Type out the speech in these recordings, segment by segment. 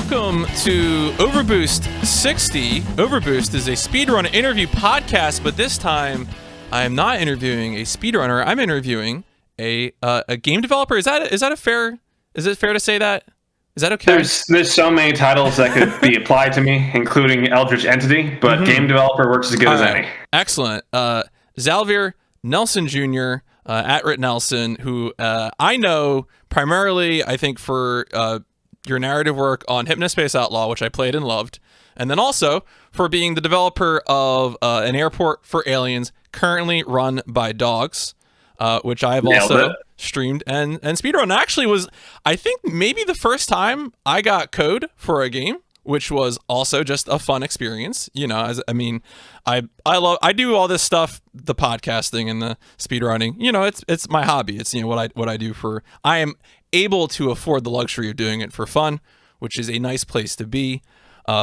welcome to OverBoost 60. OverBoost is a speedrun interview podcast, but this time I am not interviewing a speedrunner. I'm interviewing a game developer. Is it fair to say that? Is that okay? There's so many titles that could be applied to me, including Eldritch Entity, but game developer works as good as any. Excellent. Xalavier Nelson Jr., at Rit Nelson, who I know primarily, I think, for your narrative work on Hypnospace Outlaw, which I played and loved, and then also for being the developer of an airport for aliens currently run by dogs, which I have also streamed and speedrun. Actually was, I think, maybe the first time I got code for a game, which was also just a fun experience. You know, I do all this stuff, the podcasting and the speedrunning. You know, it's my hobby. It's, you know, what I do I am able to afford the luxury of doing it for fun, which is a nice place to be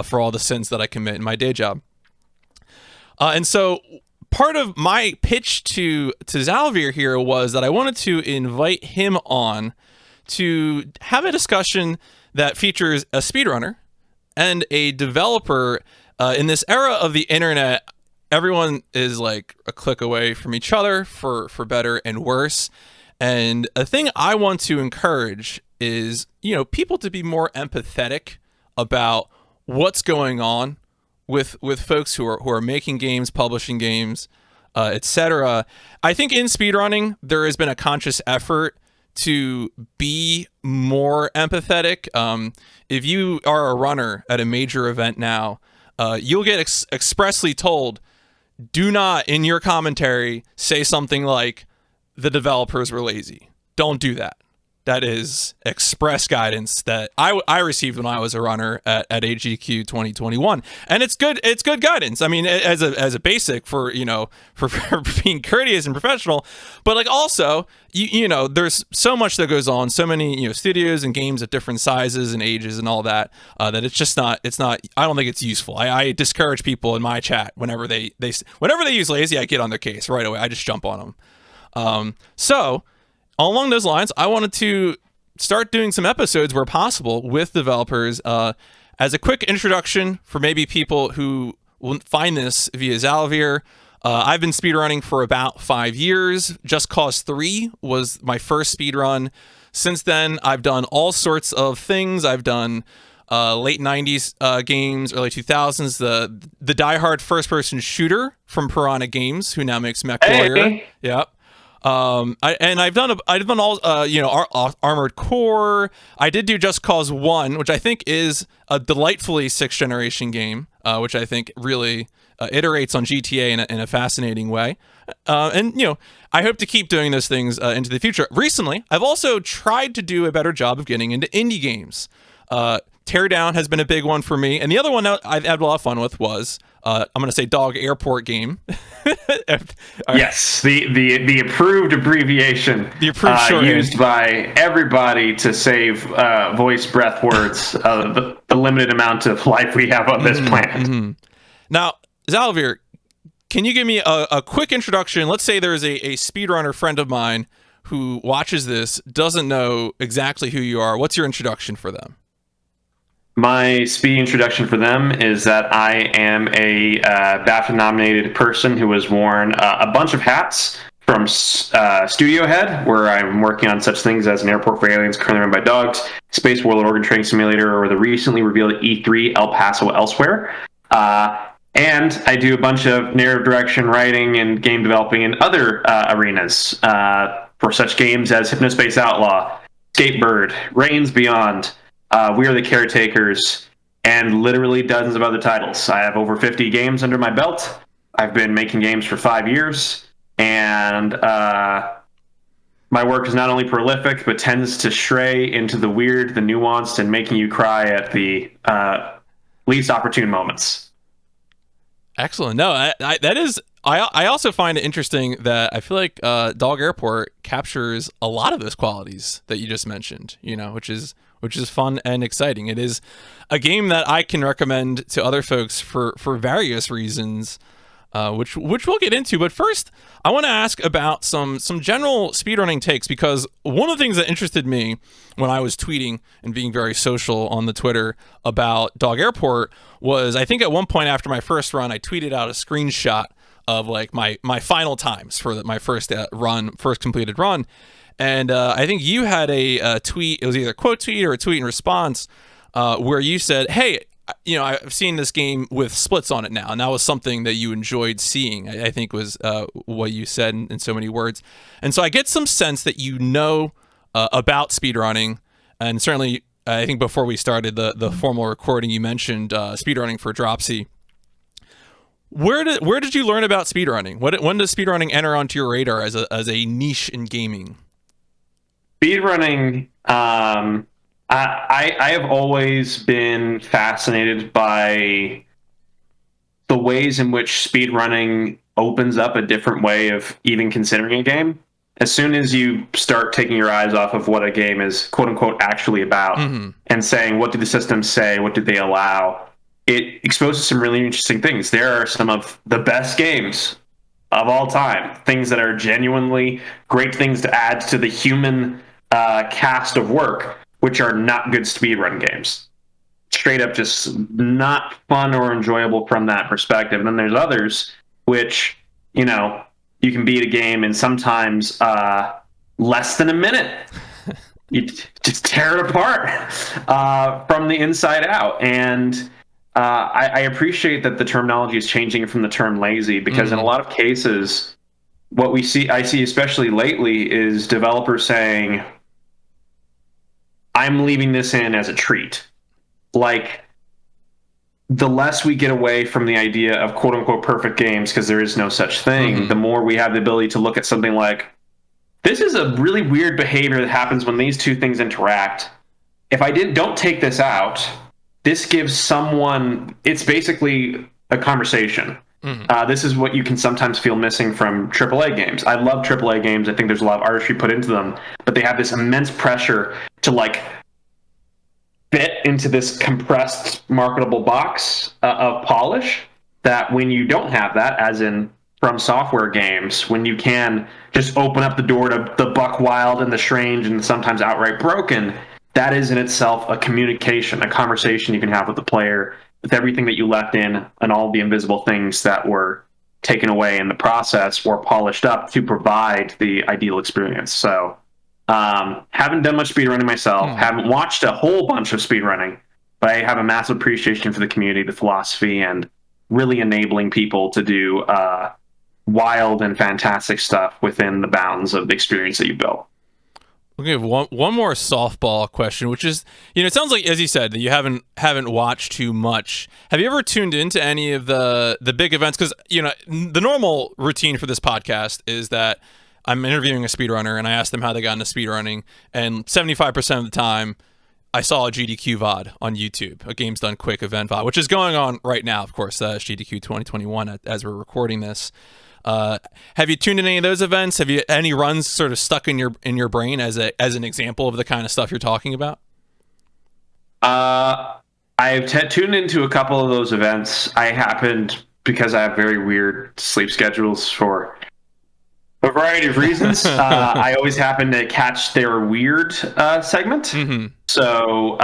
for all the sins that I commit in my day job. And so part of my pitch to Xalavier here was that I wanted to invite him on to have a discussion that features a speedrunner and a developer. In this era of the internet, everyone is like a click away from each other for better and worse. And a thing I want to encourage is, you know, people to be more empathetic about what's going on with folks who are making games, publishing games, etc. I think in speedrunning, there has been a conscious effort to be more empathetic. If you are a runner at a major event now, you'll get expressly told, do not in your commentary say something like the developers were lazy. Don't do that. That is express guidance that I received when I was a runner at AGQ 2021, and it's good guidance. I mean, as a basic for, you know, for being courteous and professional, but like also you know, there's so much that goes on, so many, you know, studios and games at different sizes and ages and all that, that it's just not. I don't think it's useful. I discourage people in my chat whenever they use lazy, I get on their case right away. I just jump on them. So along those lines, I wanted to start doing some episodes where possible with developers, as a quick introduction for maybe people who will find this via Xalavier. I've been speedrunning for about 5 years. Just Cause 3 was my first speedrun. Since then, I've done all sorts of things. I've done late 90s games, early 2000s, the diehard first-person shooter from Piranha Games, who now makes Mech Warrior. Yep. I've done all, you know, Armored Core. I did do Just Cause 1, which I think is a delightfully 6th generation game, which I think really iterates on GTA in a fascinating way. And, you know, I hope to keep doing those things into the future. Recently, I've also tried to do a better job of getting into indie games. Teardown has been a big one for me. And the other one that I've had a lot of fun with was, I'm going to say Dog Airport Game. Yes, the approved abbreviation, the approved shorthand used by everybody to save voice breath words, the limited amount of life we have on this planet. Mm-hmm. Now, Xalavier, can you give me a quick introduction? Let's say there's a speedrunner friend of mine who watches this, doesn't know exactly who you are. What's your introduction for them? My speedy introduction for them is that I am a BAFTA-nominated person who has worn a bunch of hats, from Studio Head, where I'm working on such things as an airport for aliens currently run by dogs, Space Warlord Organ Training Simulator, or the recently revealed E3 El Paso Elsewhere. And I do a bunch of narrative direction, writing, and game developing in other arenas for such games as Hypnospace Outlaw, Skatebird, Reigns Beyond, We Are the Caretakers, and literally dozens of other titles. I have over 50 games under my belt. I've been making games for 5 years, and my work is not only prolific, but tends to stray into the weird, the nuanced, and making you cry at the least opportune moments. Excellent. No, that is. I also find it interesting that I feel like Dog Airport captures a lot of those qualities that you just mentioned. You know, which is fun and exciting. It is a game that I can recommend to other folks for various reasons. which we'll get into. But first, I want to ask about some general speedrunning takes, because one of the things that interested me when I was tweeting and being very social on the Twitter about Dog Airport was, I think at one point after my first run, I tweeted out a screenshot of like my final times for my first completed run. And I think you had a tweet, it was either a quote tweet or a tweet in response, where you said, hey, I've seen this game with splits on it now, and that was something that you enjoyed seeing, I think was what you said in so many words. And so I get some sense that about speedrunning, and certainly I think before we started the formal recording, you mentioned speedrunning for Dropsy. Where did you learn about speedrunning? When does speedrunning enter onto your radar as a niche in gaming? Speedrunning, I have always been fascinated by the ways in which speedrunning opens up a different way of even considering a game. As soon as you start taking your eyes off of what a game is, quote unquote, actually about, and saying, what do the systems say? What do they allow? It exposes some really interesting things. There are some of the best games of all time, things that are genuinely great things to add to the human cast of work, which are not good speedrun games. Straight up just not fun or enjoyable from that perspective. And then there's others which, you can beat a game in sometimes less than a minute. You just tear it apart from the inside out. And I appreciate that the terminology is changing from the term lazy, because in a lot of cases, what I see especially lately, is developers saying, I'm leaving this in as a treat. Like, the less we get away from the idea of quote unquote perfect games, because there is no such thing, the more we have the ability to look at something like, this is a really weird behavior that happens when these two things interact. If I don't take this out, this gives someone, it's basically a conversation. This is what you can sometimes feel missing from AAA games. I love AAA games. I think there's a lot of artistry put into them, but they have this immense pressure to fit into this compressed marketable box of polish, that when you don't have that, as in From Software games, when you can just open up the door to the buck wild and the strange and sometimes outright broken, that is in itself a communication, a conversation you can have with the player, with everything that you left in and all the invisible things that were taken away in the process or polished up to provide the ideal experience. So haven't done much speedrunning myself, haven't watched a whole bunch of speedrunning, but I have a massive appreciation for the community, the philosophy, and really enabling people to do wild and fantastic stuff within the bounds of the experience that you built. Okay, one more softball question, which is, it sounds like, as you said, that you haven't watched too much. Have you ever tuned into any of the big events? Because the normal routine for this podcast is that I'm interviewing a speedrunner and I ask them how they got into speedrunning, and 75% of the time I saw a GDQ VOD on YouTube, a Games Done Quick event VOD, which is going on right now, of course, GDQ 2021 as we're recording this. Have you tuned in any of those events? Have you any runs sort of stuck in your brain as an example of the kind of stuff you're talking about? I've tuned into a couple of those events. I happened, because I have very weird sleep schedules for a variety of reasons, I always happen to catch their weird segment. So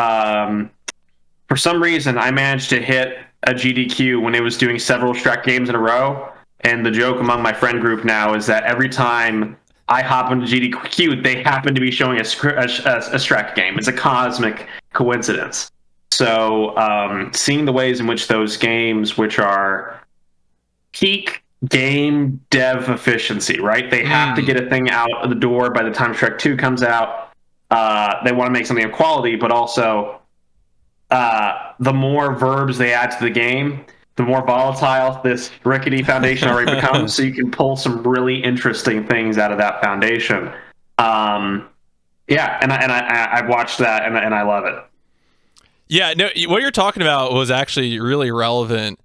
for some reason, I managed to hit a GDQ when it was doing several Shrek games in a row. And the joke among my friend group now is that every time I hop into GDQ, they happen to be showing a Shrek game. It's a cosmic coincidence. So seeing the ways in which those games, which are peak game dev efficiency, right? They have to get a thing out of the door by the time Shrek 2 comes out. They want to make something of quality, but also the more verbs they add to the game, the more volatile this rickety foundation already becomes. So you can pull some really interesting things out of that foundation. And I've watched that and I love it. Yeah, no, what you're talking about was actually really relevant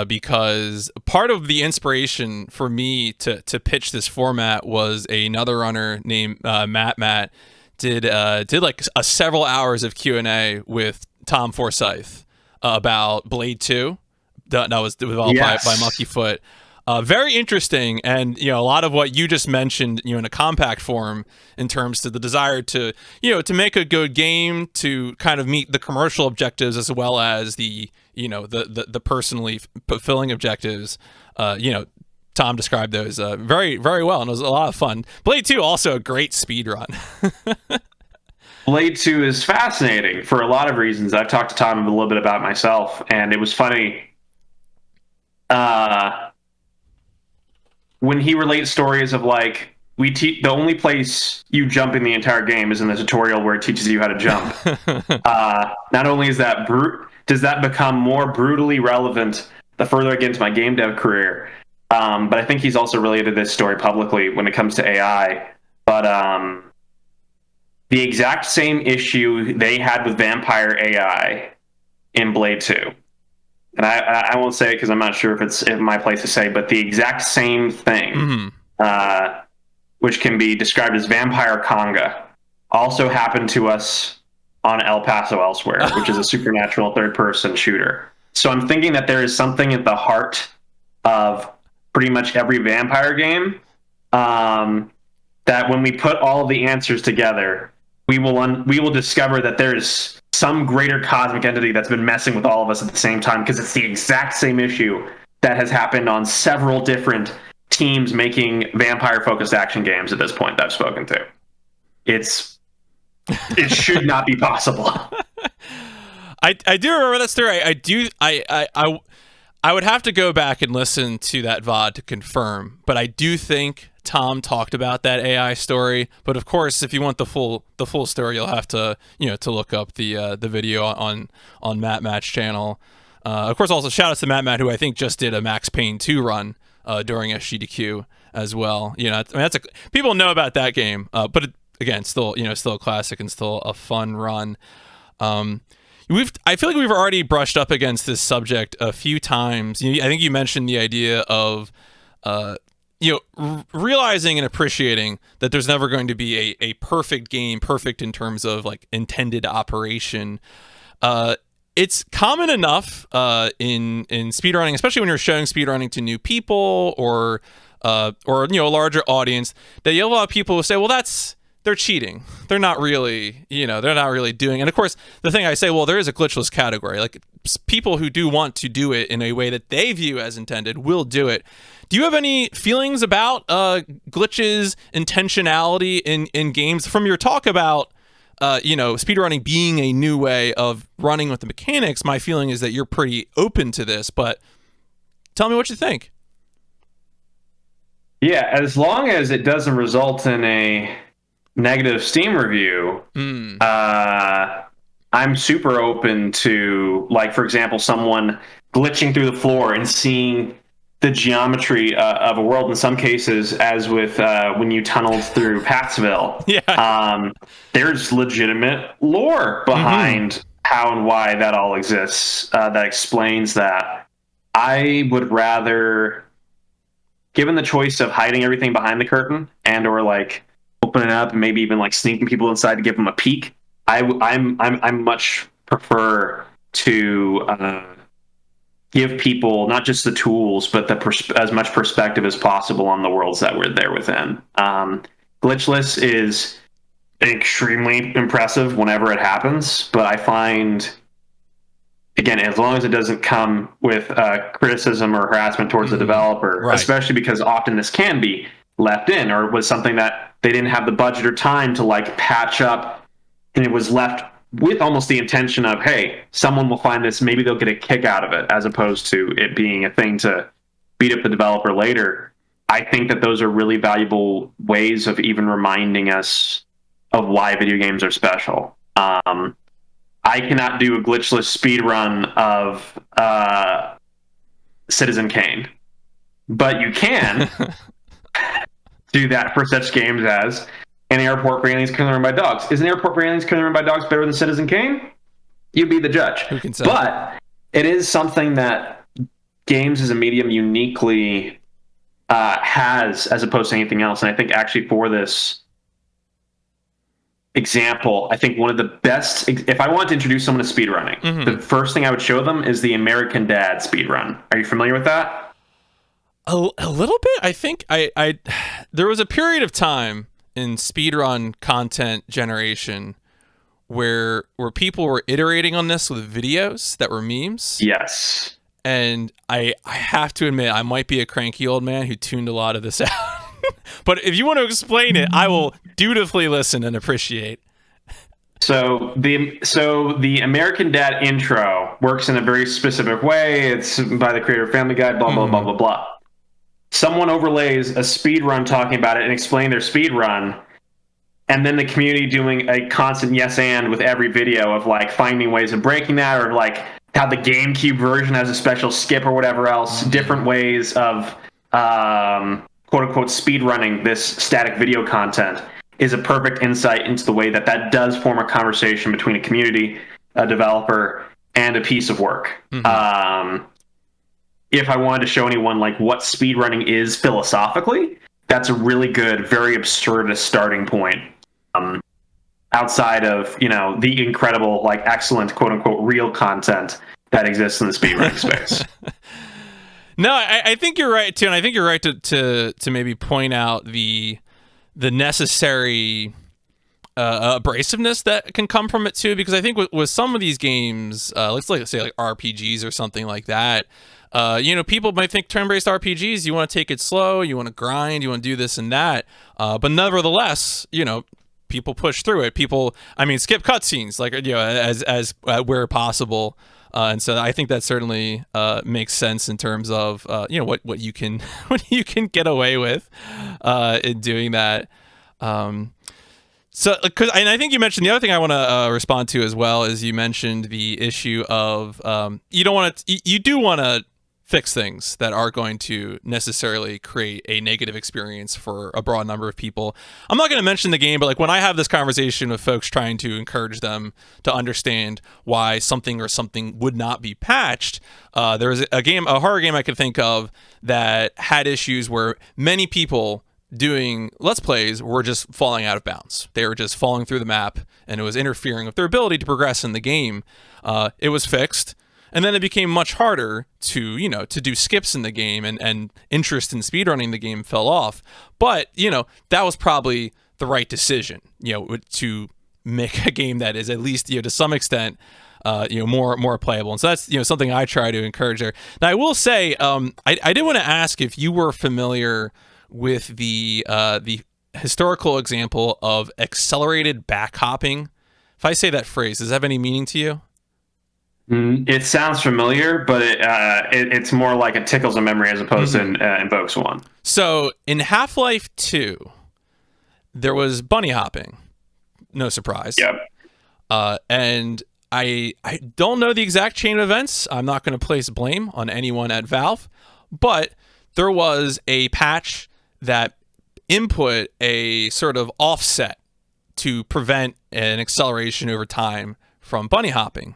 because part of the inspiration for me to pitch this format was another runner named Matt did like several hours of Q&A with Tom Forsyth about Blade 2. That was developed by Monkey Foot. Very interesting, and a lot of what you just mentioned, in a compact form, in terms of the desire to, to make a good game, to kind of meet the commercial objectives as well as the, the personally fulfilling objectives. Tom described those very, very well, and it was a lot of fun. Blade 2 also a great speed run. Blade 2 is fascinating for a lot of reasons. I've talked to Tom a little bit about myself, and it was funny. When he relates stories of like, the only place you jump in the entire game is in the tutorial where it teaches you how to jump. Not only is that does that become more brutally relevant the further I get into my game dev career, but I think he's also related this story publicly when it comes to AI. But the exact same issue they had with vampire AI in Blade 2. And I won't say it because I'm not sure if it's in my place to say, but the exact same thing, which can be described as vampire conga, also happened to us on El Paso Elsewhere, which is a supernatural third-person shooter. So I'm thinking that there is something at the heart of pretty much every vampire game, that when we put all of the answers together, we will discover that there's some greater cosmic entity that's been messing with all of us at the same time, because it's the exact same issue that has happened on several different teams making vampire-focused action games at this point that I've spoken to. It should not be possible. I do remember that story. I would have to go back and listen to that VOD to confirm, but I do think Tom talked about that AI story. But of course, if you want the full story, you'll have to to look up the video on Matt Matt's channel. Of course, also shout out to Matt Matt, who I think just did a Max Payne 2 run during SGDQ as well. That's people know about that game, but again, still still a classic and still a fun run. I feel like we've already brushed up against this subject a few times. I think you mentioned the idea of realizing and appreciating that there's never going to be a perfect game, perfect in terms of like intended operation. It's common enough in speedrunning, especially when you're showing speedrunning to new people or a larger audience, that you have a lot of people who say, well, they're cheating. They're not really, they're not really doing. And of course, the thing I say, well, there is a glitchless category. Like people who do want to do it in a way that they view as intended will do it. Do you have any feelings about glitches, intentionality in games? From your talk about, speedrunning being a new way of running with the mechanics, my feeling is that you're pretty open to this, but tell me what you think. Yeah, as long as it doesn't result in a negative Steam review, I'm super open to, like, for example, someone glitching through the floor and seeing the geometry of a world in some cases, as with when you tunneled through Paxville. Yeah. There's legitimate lore behind how and why that all exists that explains that. I would rather, given the choice of hiding everything behind the curtain and or like opening it up and maybe even like sneaking people inside to give them a peek, I much prefer to give people not just the tools, but as much perspective as possible on the worlds that we're there within. Glitchless is extremely impressive whenever it happens, but I find, again, as long as it doesn't come with criticism or harassment towards the developer, right, especially because often this can be left in or was something that they didn't have the budget or time to like patch up, and it was left with almost the intention of, hey, someone will find this, maybe they'll get a kick out of it, as opposed to it being a thing to beat up the developer later. I think that those are really valuable ways of even reminding us of why video games are special. I cannot do a glitchless speed run of Citizen Kane, but you can do that for such games as An Airport for Aliens Killing Run by Dogs. Is An Airport for Aliens Killing Run by Dogs better than Citizen Kane? You be the judge. Who can say? But it is something that games as a medium uniquely has, as opposed to anything else. And I think actually for this example, I think one of the best, if I wanted to introduce someone to speedrunning, the first thing I would show them is the American Dad speedrun. Are you familiar with that? A little bit. I think I there was a period of time in speedrun content generation where people were iterating on this with videos that were memes. Yes. And I have to admit, I might be a cranky old man who tuned a lot of this out. But if you want to explain it, I will dutifully listen and appreciate. So the American Dad intro works in a very specific way. It's by the creator of Family Guy, blah, blah, blah, blah, blah. Someone overlays a speed run talking about it and explaining their speed run, and then the community doing a constant yes and with every video of like finding ways of breaking that, or like how the GameCube version has a special skip or whatever else, different ways of quote unquote speed running this static video content is a perfect insight into the way that does form a conversation between a community, a developer, and a piece of work. If I wanted to show anyone like what speedrunning is philosophically, that's a really good, very absurdist starting point. Outside of, you know, the incredible, like excellent, quote unquote, real content that exists in the speedrunning space. No, I think you're right too, and I think you're right to maybe point out the necessary abrasiveness that can come from it too, because I think with some of these games, let's say like RPGs or something like that, you know, people might think turn-based RPGs, you want to take it slow, you want to grind, you want to do this and that, but nevertheless, you know, people push through it. People, I mean, skip cutscenes, like, you know, as where possible. And so I think that certainly makes sense in terms of you know, what you can get away with in doing that. So, and I think you mentioned the other thing I want to respond to as well is you mentioned the issue of you do want to fix things that are going to necessarily create a negative experience for a broad number of people. I'm not going to mention the game, but like when I have this conversation with folks trying to encourage them to understand why something or something would not be patched, there was a horror game I could think of that had issues where many people doing Let's Plays were just falling out of bounds. They were just falling through the map, and it was interfering with their ability to progress in the game. It was fixed. And then it became much harder to do skips in the game, and interest in speedrunning the game fell off. But, you know, that was probably the right decision, you know, to make a game that is at least, you know, to some extent, you know, more playable. And so that's, you know, something I try to encourage there. Now, I will say, I did want to ask if you were familiar with the historical example of accelerated backhopping. If I say that phrase, does that have any meaning to you? It sounds familiar, but it's more like it tickles a memory as opposed to invokes one. So in Half-Life 2, there was bunny hopping. No surprise. Yep. And I don't know the exact chain of events. I'm not going to place blame on anyone at Valve, but there was a patch that input a sort of offset to prevent an acceleration over time from bunny hopping.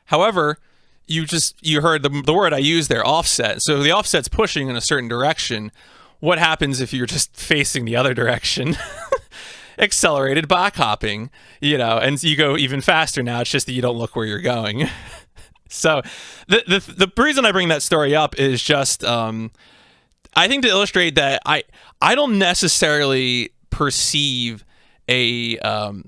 However, you heard the word I used there, offset. So the offset's pushing in a certain direction. What happens if you're just facing the other direction? Accelerated backhopping, you know, and you go even faster now. It's just that you don't look where you're going. So the reason I bring that story up is just I think to illustrate that I don't necessarily perceive I'm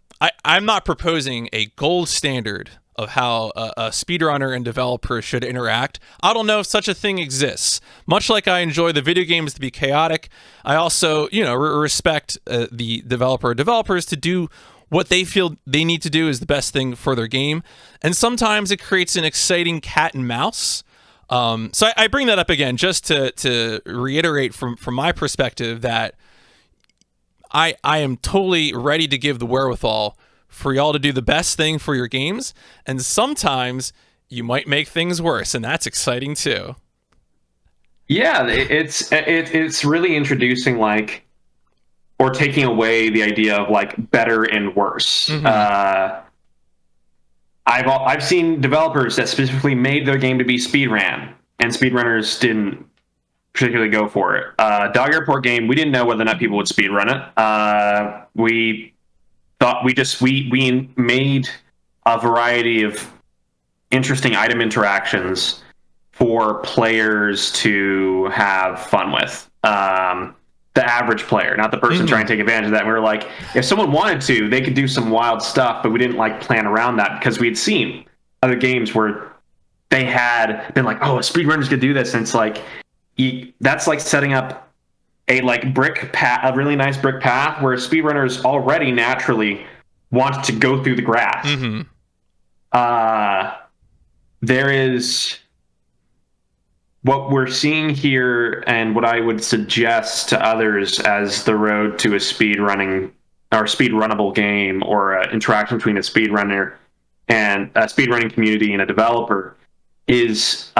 not proposing a gold standard of how a speedrunner and developer should interact. I don't know if such a thing exists. Much like I enjoy the video games to be chaotic, I also, you know, respect the developers to do what they feel they need to do is the best thing for their game. And sometimes it creates an exciting cat and mouse. So I bring that up again just to reiterate from my perspective that I am totally ready to give the wherewithal for y'all to do the best thing for your games, and sometimes you might make things worse, and that's exciting too. Yeah, it's really introducing like, or taking away the idea of like better and worse. I've seen developers that specifically made their game to be speedrun, and speedrunners didn't particularly go for it. Dog Airport game, we didn't know whether or not people would speedrun it. We thought we made a variety of interesting item interactions for players to have fun with. The average player, not the person trying to take advantage of that. And we were like, if someone wanted to, they could do some wild stuff, but we didn't like plan around that because we had seen other games where they had been like, oh, speedrunners could do this. And it's like, that's like setting up a like brick path, a really nice brick path where speedrunners already naturally want to go through the grass. There is what we're seeing here, and what I would suggest to others as the road to a speedrunning or speedrunnable game, or an interaction between a speedrunner and a speedrunning community and a developer, is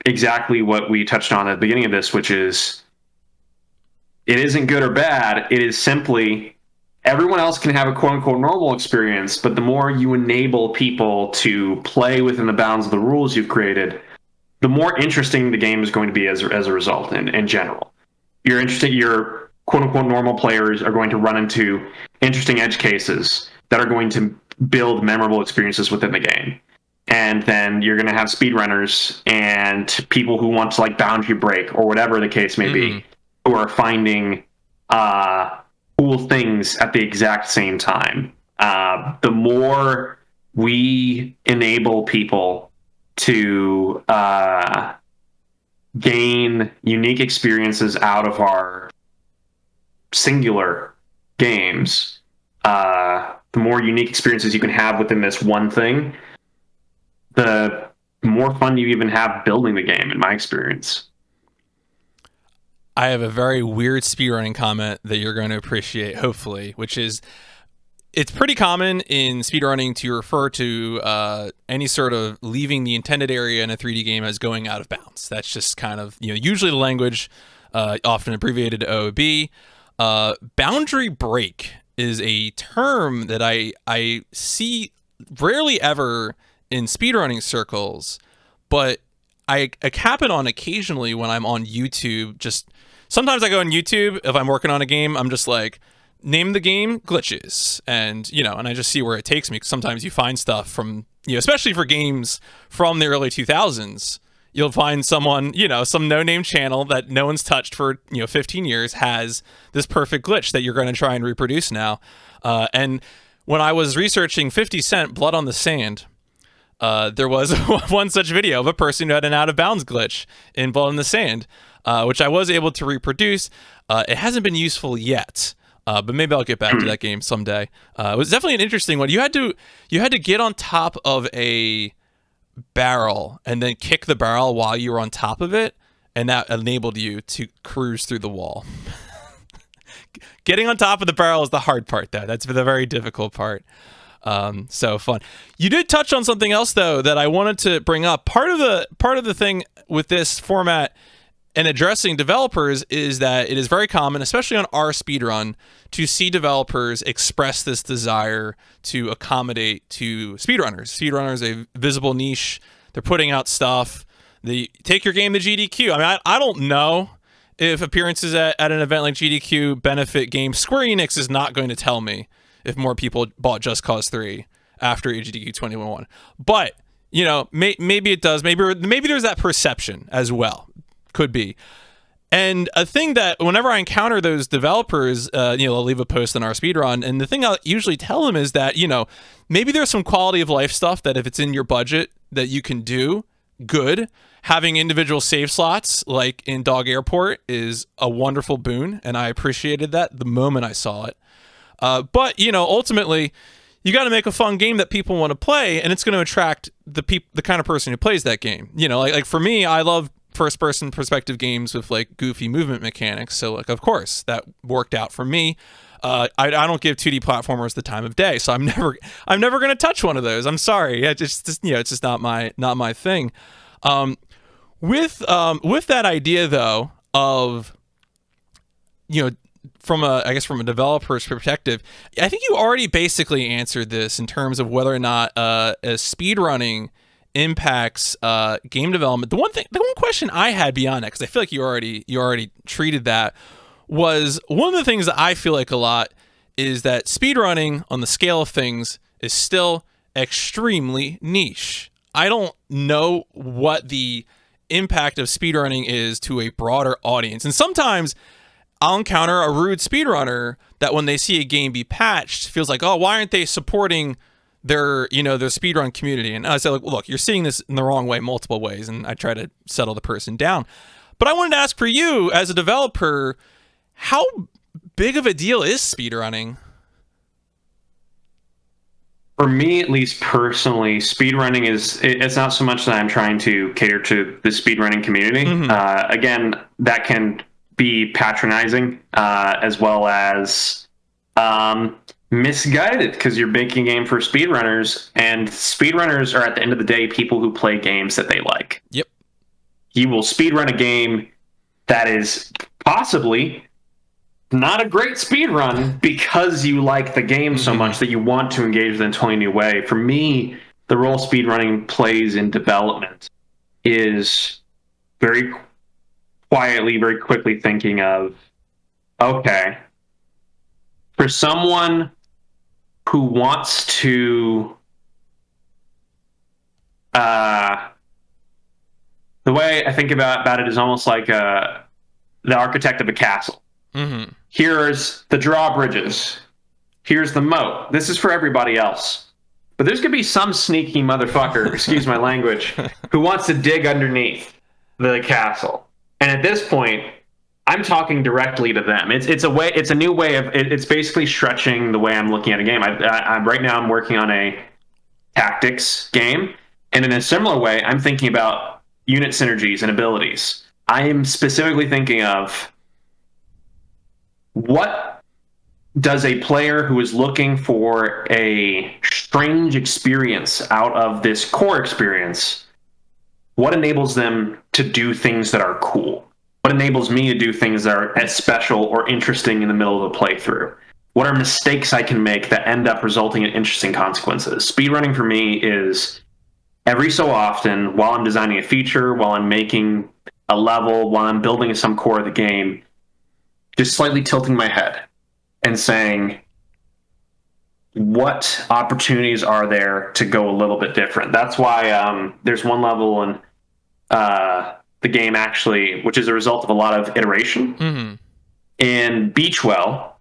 exactly what we touched on at the beginning of this, which is it isn't good or bad. It is simply everyone else can have a quote-unquote normal experience, but the more you enable people to play within the bounds of the rules you've created, the more interesting the game is going to be as a result in general. Your quote-unquote normal players are going to run into interesting edge cases that are going to build memorable experiences within the game. And then you're going to have speedrunners and people who want to like boundary break or whatever the case may be, who are finding cool things at the exact same time. The more we enable people to gain unique experiences out of our singular games, the more unique experiences you can have within this one thing, the more fun you even have building the game, in my experience. I have a very weird speedrunning comment that you're going to appreciate, hopefully, which is it's pretty common in speedrunning to refer to any sort of leaving the intended area in a 3D game as going out of bounds. That's just kind of, usually the language, often abbreviated to OOB. Boundary break is a term that I see rarely ever in speedrunning circles, but I cap it on occasionally when I'm on YouTube. Just sometimes I go on YouTube if I'm working on a game. I'm just like, name the game glitches, and and I just see where it takes me. Sometimes you find stuff from especially for games from the early 2000s. You'll find someone, some no-name channel that no one's touched for 15 years has this perfect glitch that you're going to try and reproduce now. And when I was researching 50 Cent Blood on the Sand, there was one such video of a person who had an out-of-bounds glitch in Blood on the Sand, which I was able to reproduce. It hasn't been useful yet, but maybe I'll get back to that game someday. It was definitely an interesting one. You had to get on top of a barrel and then kick the barrel while you were on top of it, and that enabled you to cruise through the wall. Getting on top of the barrel is the hard part, though. That's the very difficult part. So fun. You did touch on something else though that I wanted to bring up. Part of the thing with this format and addressing developers is that it is very common, especially on our speedrun, to see developers express this desire to accommodate to speedrunners. Speedrunners, a visible niche. They're putting out stuff. They take your game to GDQ. I mean, I don't know if appearances at an event like GDQ benefit games. Square Enix is not going to tell me if more people bought Just Cause 3 after GDQ 2021. But, maybe it does. Maybe there's that perception as well. Could be. And a thing that whenever I encounter those developers, they'll leave a post on our speedrun, and the thing I'll usually tell them is that, maybe there's some quality of life stuff that if it's in your budget that you can do good. Having individual save slots like in Dog Airport is a wonderful boon, and I appreciated that the moment I saw it. But ultimately, you got to make a fun game that people want to play, and it's going to attract the kind of person who plays that game. Like for me, I love first-person perspective games with like goofy movement mechanics. So like, of course, that worked out for me. I don't give 2D platformers the time of day, so I'm never going to touch one of those. I'm sorry. It's just not my thing. With that idea though of from a developer's perspective, I think you already basically answered this in terms of whether or not speedrunning impacts game development. The one question I had beyond that, because I feel like you already treated that, was one of the things that I feel like a lot is that speedrunning on the scale of things is still extremely niche. I don't know what the impact of speedrunning is to a broader audience. And sometimes I'll encounter a rude speedrunner that when they see a game be patched feels like, oh, why aren't they supporting their speedrun community? And I say, like, look, you're seeing this in the wrong way multiple ways, and I try to settle the person down. But I wanted to ask for you as a developer, how big of a deal is speedrunning? For me, at least personally, speedrunning it's not so much that I'm trying to cater to the speedrunning community. Again, that can be patronizing, as well as misguided, because you're making a game for speedrunners, and speedrunners are, at the end of the day, people who play games that they like. Yep. You will speedrun a game that is possibly not a great speedrun because you like the game so much that you want to engage with it in a totally new way. For me, the role speedrunning plays in development is very quietly, very quickly thinking of, okay, for someone who wants to, the way I think about it is almost like the architect of a castle. Here's the drawbridges. Here's the moat. This is for everybody else. But there's going to be some sneaky motherfucker, excuse my language, who wants to dig underneath the castle. And at this point, I'm talking directly to them. It's a new way of, it's basically stretching the way I'm looking at a game. Right now I'm working on a tactics game. And in a similar way, I'm thinking about unit synergies and abilities. I am specifically thinking of, what does a player who is looking for a strange experience out of this core experience, what enables them to do things that are cool? What enables me to do things that are as special or interesting in the middle of a playthrough? What are mistakes I can make that end up resulting in interesting consequences? Speedrunning for me is every so often, while I'm designing a feature, while I'm making a level, while I'm building some core of the game, just slightly tilting my head and saying, what opportunities are there to go a little bit different? That's why there's one level in the game, actually, which is a result of a lot of iteration. In Beachwell,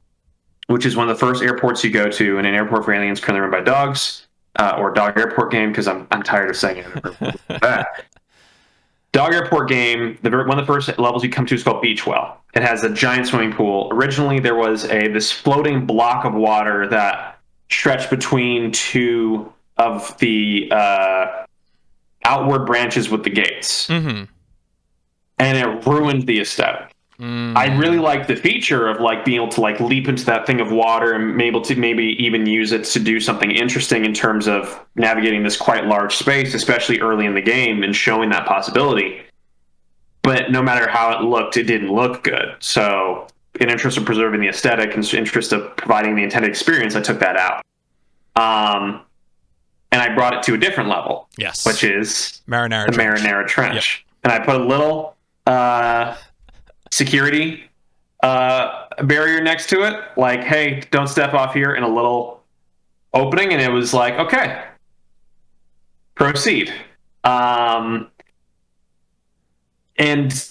which is one of the first airports you go to in an airport for aliens currently run by dogs, or Dog Airport game, because I'm tired of saying it. Dog Airport game, one of the first levels you come to is called Beachwell. It has a giant swimming pool. Originally, there was this floating block of water that stretched between two of the outward branches with the gates. And it ruined the aesthetic. I really liked the feature of being able to leap into that thing of water and able to maybe even use it to do something interesting in terms of navigating this quite large space, especially early in the game, and showing that possibility. But no matter how it looked, it didn't look good. So in interest of preserving the aesthetic and interest of providing the intended experience, I took that out. And I brought it to a different level. Yes. Which is Marinara Trench. Marinara Trench. Yep. And I put a little security barrier next to it, like, hey, don't step off here, in a little opening, and it was like, okay, proceed. And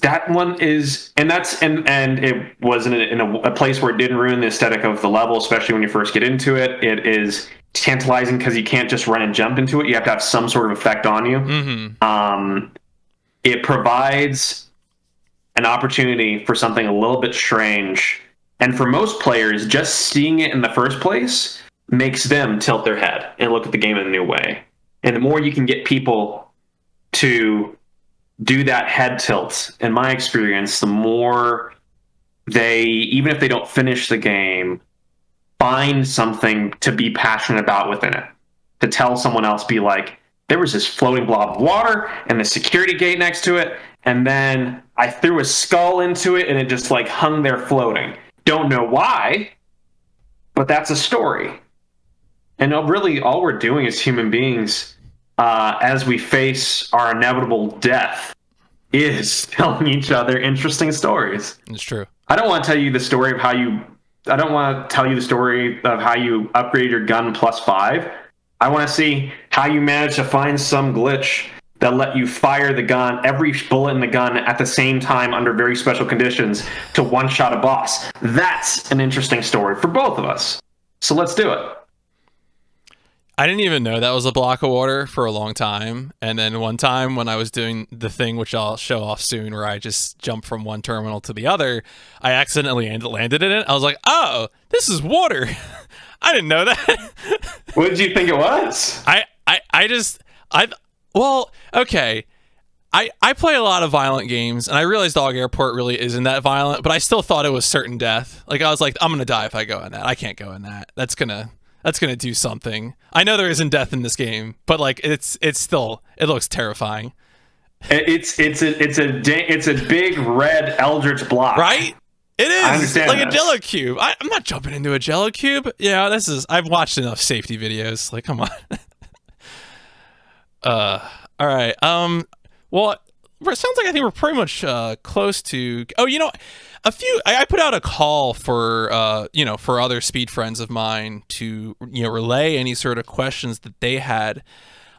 that one is, and it was in a place where it didn't ruin the aesthetic of the level, especially when you first get into it. It is tantalizing because you can't just run and jump into it. You have to have some sort of effect on you. It provides an opportunity for something a little bit strange. And for most players, just seeing it in the first place makes them tilt their head and look at the game in a new way. And the more you can get people to do that head tilt, in my experience, the more they, even if they don't finish the game, find something to be passionate about within it. To tell someone else, be like, there was this floating blob of water and the security gate next to it, and then I threw a skull into it and it just hung there floating. Don't know why, but that's a story. And really, all we're doing as human beings, as we face our inevitable death, is telling each other interesting stories. It's true. I don't want to tell you the story of how you upgrade your gun +5. I want to see how you manage to find some glitch that let you fire the gun, every bullet in the gun at the same time under very special conditions to one-shot a boss. That's an interesting story for both of us. So let's do it. I didn't even know that was a block of water for a long time. And then one time when I was doing the thing, which I'll show off soon, where I just jumped from one terminal to the other, I accidentally landed in it. I was like, oh, this is water. I didn't know that. What did you think it was? Well, okay. I play a lot of violent games, and I realized Dog Airport really isn't that violent, but I still thought it was certain death. Like, I was like, I'm gonna die if I go in that. I can't go in that. That's gonna do something. I know there isn't death in this game, but like, it looks terrifying. It's a big red eldritch block, right? It is. I understand like this. A Jello cube. I'm not jumping into a Jello cube. Yeah, I've watched enough safety videos. Like, come on. All right. Well, it sounds like I think we're pretty much close to. Oh, I put out a call for for other speed friends of mine to relay any sort of questions that they had.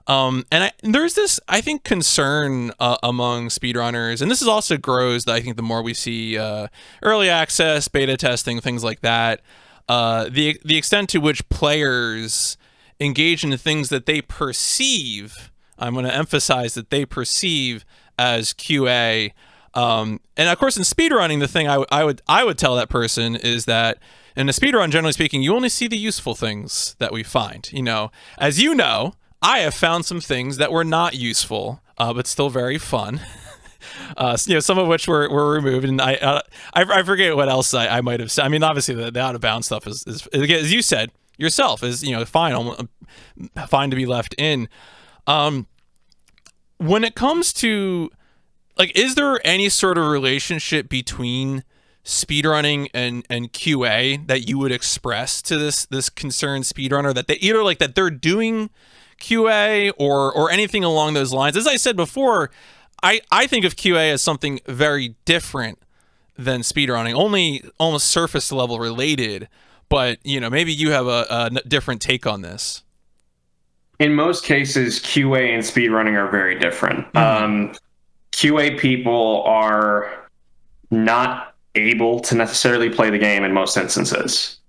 And there's this, I think, concern among speedrunners, and this is also grows. I think the more we see early access, beta testing, things like that, the extent to which players engage in things that they perceive. I'm going to emphasize that they perceive as QA. And of course, in speedrunning, the thing I would tell that person is that in a speedrun, generally speaking, you only see the useful things that we find. As you know, I have found some things that were not useful, but still very fun. Some of which were removed, and I forget what else I might have said. I mean, obviously the out of bounds stuff is again, as you said yourself, is fine to be left in. When it comes to, like, is there any sort of relationship between speedrunning and QA that you would express to this concerned speedrunner, that they either like that they're doing QA or anything along those lines? As I said before, I think of QA as something very different than speedrunning, only almost surface level related, but maybe you have a different take on this. In most cases, QA and speedrunning are very different. Mm-hmm. QA people are not able to necessarily play the game in most instances.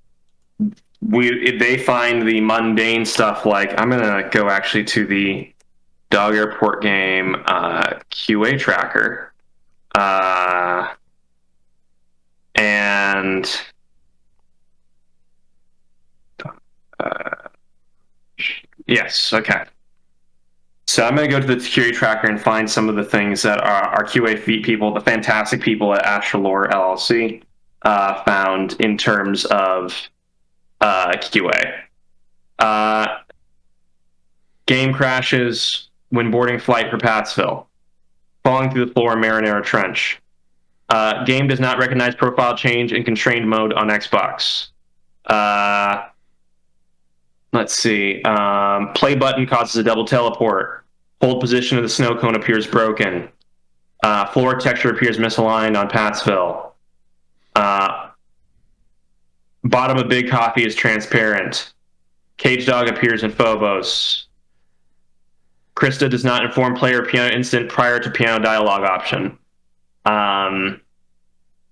They find the mundane stuff, like, I'm gonna go actually to the Dog Airport game QA tracker, and yes, okay. So I'm going to go to the QA tracker and find some of the things that our QA people, the fantastic people at Xalavier LLC, found in terms of QA. Game crashes when boarding flight for Pattsville. Falling through the floor in Marinara Trench. Game does not recognize profile change in constrained mode on Xbox. Let's see. Play button causes a double teleport. Hold position of the snow cone appears broken. Floor texture appears misaligned on Pattsville. Bottom of Big Coffee is transparent. Cage Dog appears in Phobos. Krista does not inform player piano instant prior to piano dialogue option. A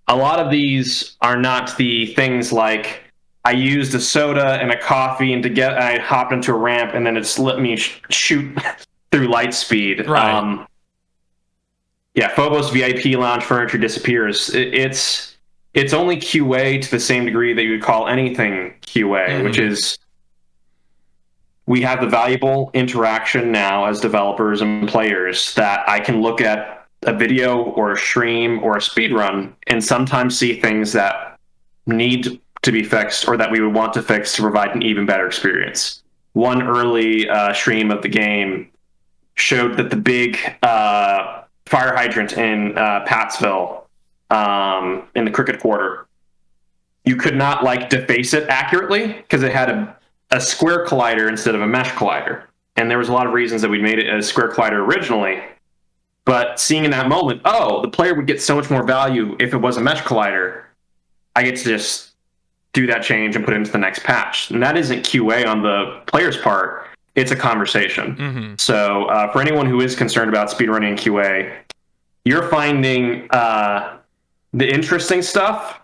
lot of these are not the things like, I used a soda and a coffee and I hopped into a ramp and then it's let me shoot through light speed. Right. Phobos VIP lounge furniture disappears. It's only QA to the same degree that you would call anything QA, which is, we have the valuable interaction now as developers and players that I can look at a video or a stream or a speed run and sometimes see things that need to be fixed or that we would want to fix to provide an even better experience. One early stream of the game showed that the big fire hydrant in Pattsville, in the Cricket Quarter, you could not deface it accurately because it had a square collider instead of a mesh collider. And there was a lot of reasons that we made it a square collider originally. But seeing in that moment, the player would get so much more value if it was a mesh collider. I get to just do that change and put it into the next patch. And that isn't QA on the player's part. it's a conversation. Mm-hmm. So for anyone who is concerned about speedrunning and QA, you're finding the interesting stuff.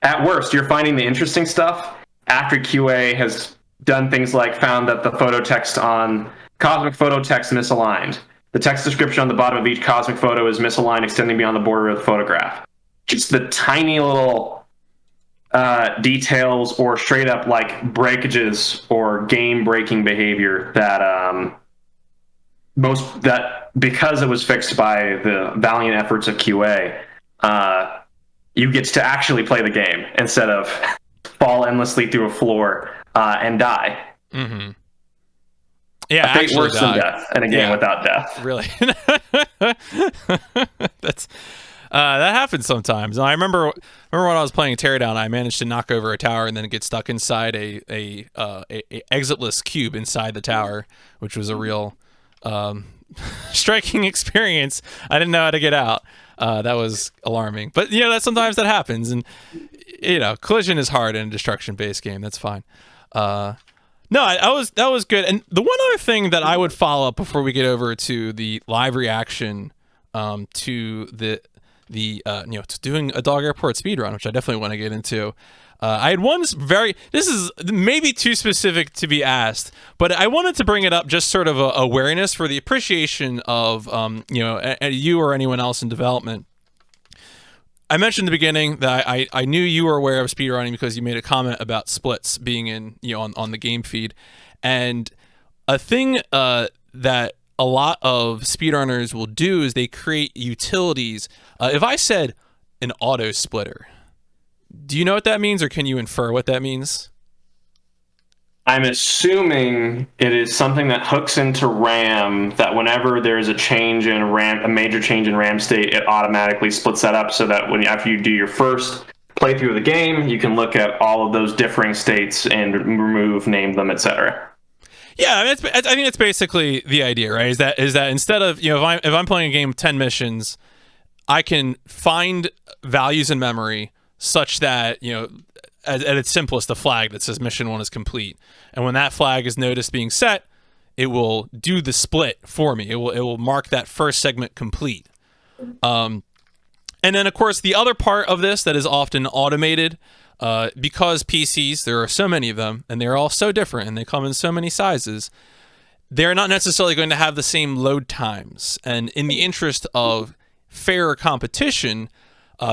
At worst, you're finding the interesting stuff after QA has done things like found that the photo text on cosmic photo text misaligned. The text description on the bottom of each cosmic photo is misaligned, extending beyond the border of the photograph. Just the tiny little details or straight up like breakages or game breaking behavior that because it was fixed by the valiant efforts of QA, you get to actually play the game instead of fall endlessly through a floor and die. Mm-hmm. Yeah, a fate worse than death in a game without death. Really. That's that happens sometimes. I remember when I was playing Teardown, I managed to knock over a tower and then get stuck inside a exitless cube inside the tower, which was a real striking experience. I didn't know how to get out. That was alarming. But sometimes that happens, and collision is hard in a destruction-based game. That's fine. No, that was good. And the one other thing that I would follow up before we get over to the live reaction to to doing a Dog Airport speedrun, which I definitely want to get into. I had one this is maybe too specific to be asked, but I wanted to bring it up just sort of awareness for the appreciation of you or anyone else in development. I mentioned in the beginning that I knew you were aware of speedrunning because you made a comment about splits being in on the game feed, and a thing that a lot of speedrunners will do is they create utilities. If I said an auto splitter, do you know what that means, or can you infer what that means? I'm assuming it is something that hooks into RAM, that whenever there's a change in RAM, a major change in RAM state, it automatically splits that up so that after you do your first playthrough of the game, you can look at all of those differing states and remove, name them, etc. Yeah, I think that's basically the idea, right? Is that instead of if I'm playing a game with 10 missions, I can find values in memory such that at its simplest, a flag that says mission 1 is complete, and when that flag is noticed being set, it will do the split for me. It will mark that first segment complete. And then of course the other part of this that is often automated, because PCs, there are so many of them and they're all so different and they come in so many sizes, they're not necessarily going to have the same load times. And in the interest of fairer competition,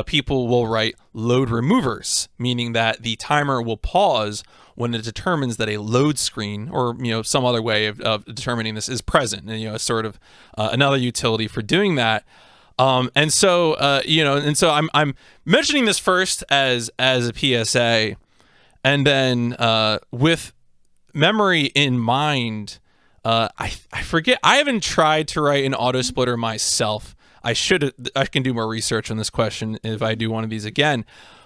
people will write load removers, meaning that the timer will pause when it determines that a load screen or some other way of determining this is present, and sort of another utility for doing that. And so I'm mentioning this first as a PSA, and then with memory in mind, I forget. I haven't tried to write an auto splitter myself. I can do more research on this question if I do one of these again.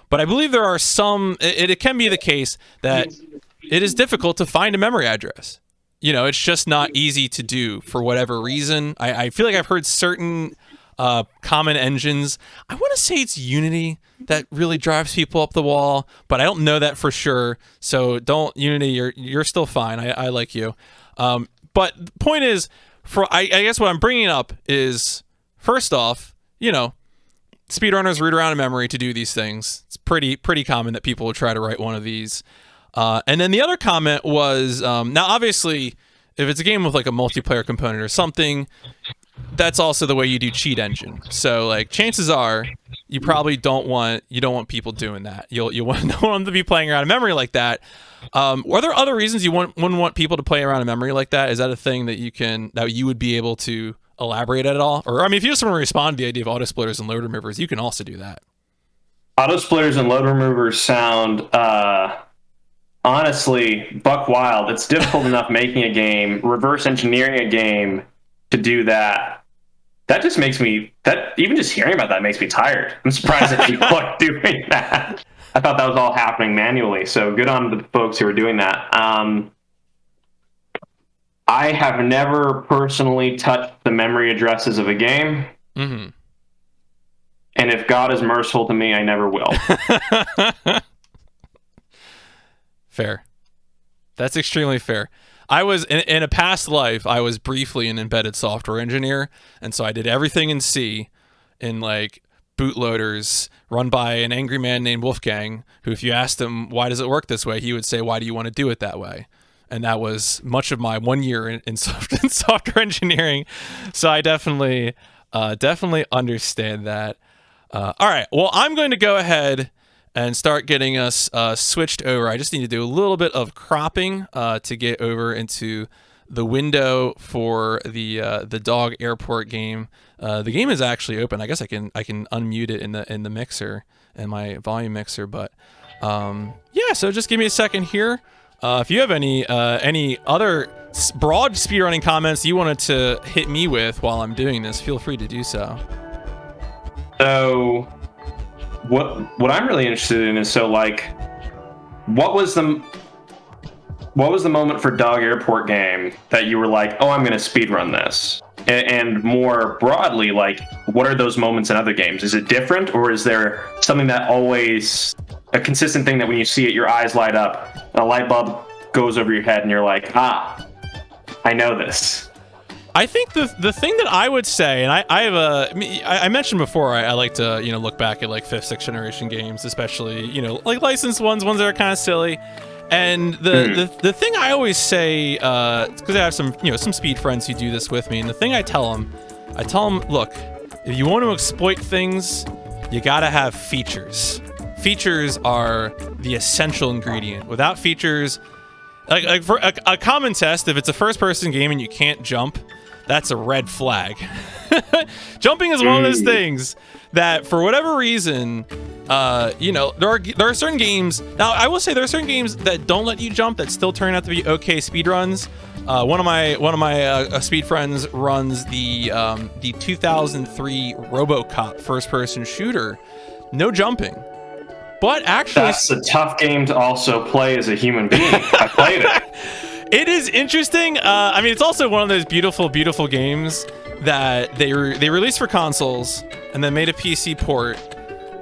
But I believe there are some, it can be the case that it is difficult to find a memory address. It's just not easy to do for whatever reason. I feel like I've heard certain common engines. I want to say it's Unity that really drives people up the wall, but I don't know that for sure. So Unity, you're still fine. I like you. But the point is, I guess what I'm bringing up is, first off, speedrunners root around in memory to do these things. It's pretty common that people will try to write one of these. And then the other comment was, now obviously, if it's a game with like a multiplayer component or something, that's also the way you do cheat engine. So like chances are you probably don't want people doing that. You don't want them to be playing around in memory like that. Are there other reasons you wouldn't want people to play around in memory like that? Is that a thing that you would be able to elaborate at all? Or if you just want to respond to the idea of auto splitters and load removers, you can also do that. Auto splitters and load removers sound honestly buck wild. It's difficult enough making a game, reverse engineering a game to do that. That just makes me, even just hearing about that makes me tired. I'm surprised that people are doing that. I thought that was all happening manually. So good on the folks who are doing that. I have never personally touched the memory addresses of a game. Mm-hmm. And if God is merciful to me, I never will. Fair. That's extremely fair. I was in a past life, I was briefly an embedded software engineer, and so I did everything in C, in like bootloaders run by an angry man named Wolfgang, who, if you asked him why does it work this way, he would say, why do you want to do it that way? And that was much of my 1 year in software engineering. So I definitely understand that. All right, well, I'm going to go ahead and start getting us switched over. I just need to do a little bit of cropping to get over into the window for the dog airport game. The game is actually open. I guess I can unmute it in the mixer, in my volume mixer. But yeah, so just give me a second here. If you have any other broad speedrunning comments you wanted to hit me with while I'm doing this, feel free to do so. So, what I'm really interested in is, so like, what was the moment for Dog Airport game that you were like, oh, I'm going to speedrun this? And more broadly, like, what are those moments in other games? Is it different, or is there something that always, a consistent thing that when you see it, your eyes light up, a light bulb goes over your head, and you're like, ah, I know this? I think the thing that I would say, and I mentioned before, I like to look back at like 5th, 6th generation games, especially like licensed ones that are kind of silly. And the thing I always say, because I have some speed friends who do this with me, and the thing I tell them, look, if you want to exploit things, you gotta have features. Features are the essential ingredient. Without features, like for a common test, if it's a first-person game and you can't jump, that's a red flag. Jumping is one of those things that, for whatever reason, there are certain games. Now, I will say there are certain games that don't let you jump that still turn out to be okay speedruns. One of my speed friends runs the 2003 RoboCop first-person shooter, no jumping. But actually, that's a tough game to also play as a human being. I played it. It is interesting. I mean, it's also one of those beautiful, beautiful games that they released for consoles and then made a PC port.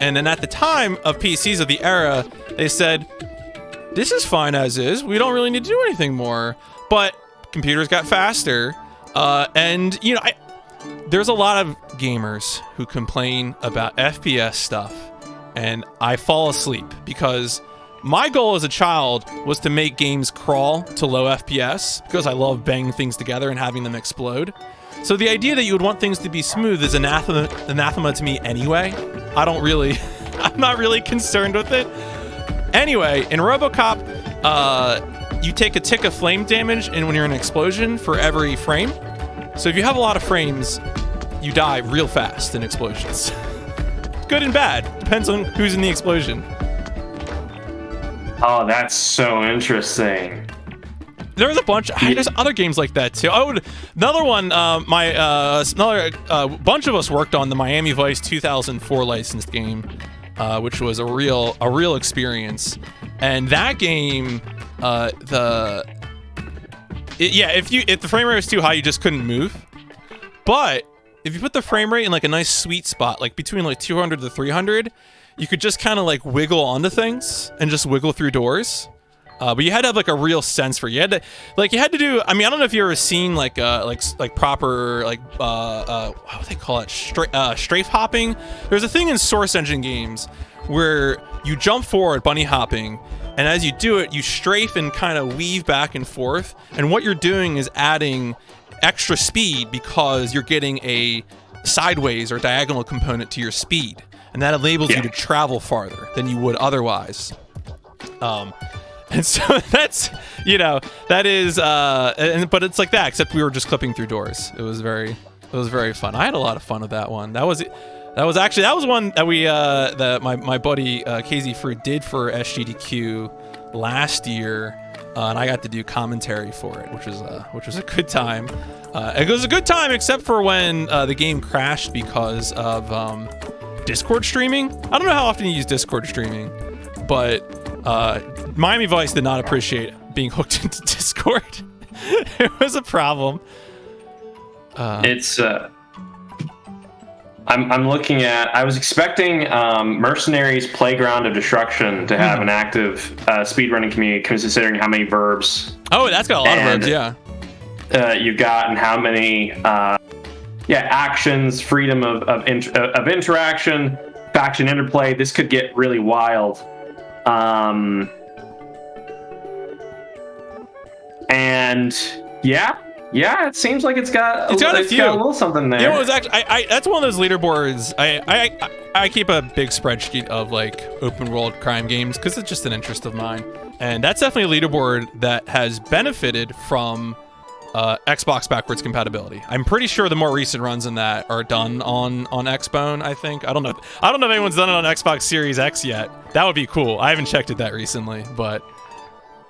And then at the time of PCs of the era, they said, this is fine as is. We don't really need to do anything more. But computers got faster. And, there's a lot of gamers who complain about FPS stuff. And I fall asleep because my goal as a child was to make games crawl to low FPS because I love banging things together and having them explode. So the idea that you would want things to be smooth is anathema to me anyway. I'm not really concerned with it. Anyway, in RoboCop, you take a tick of flame damage and when you're in an explosion for every frame. So if you have a lot of frames, you die real fast in explosions. Good and bad. Depends on who's in the explosion. Oh, that's so interesting. There's a bunch. There's other games like that too. Another one. Another bunch of us worked on the Miami Vice 2004 licensed game, which was a real experience. And that game, if the frame rate was too high, you just couldn't move. But if you put the frame rate in like a nice sweet spot, like between like 200 to 300, you could just kind of like wiggle onto things and just wiggle through doors. But you had to have like a real sense for it. You had to do. I mean, I don't know if you ever seen like proper what do they call it? Strafe hopping. There's a thing in Source Engine games where you jump forward, bunny hopping, and as you do it, you strafe and kind of weave back and forth. And what you're doing is adding extra speed because you're getting a sideways or diagonal component to your speed, and that enables you to travel farther than you would otherwise. And so that's that is but it's like that, except we were just clipping through doors. It was very fun. I had a lot of fun with that one. That was one that we that my buddy KZ Fruit did for SGDQ last year. And I got to do commentary for it, which was a good time. It was a good time, except for when the game crashed because of Discord streaming. I don't know how often you use Discord streaming, but Miami Vice did not appreciate being hooked into Discord. It was a problem. I'm looking at. I was expecting Mercenaries Playground of Destruction to have an active speedrunning community, considering how many verbs Oh, that's got a lot of And, modes, yeah. You've gotten how many actions, freedom of interaction, faction interplay. This could get really wild. And yeah, it seems like it's got a little something there. You know, it was actually that's one of those leaderboards. I keep a big spreadsheet of like open world crime games because it's just an interest of mine, and that's definitely a leaderboard that has benefited from Xbox backwards compatibility. I'm pretty sure the more recent runs in that are done on Xbone. I think I don't know if anyone's done it on Xbox Series X yet. That would be cool. I haven't checked it that recently, but.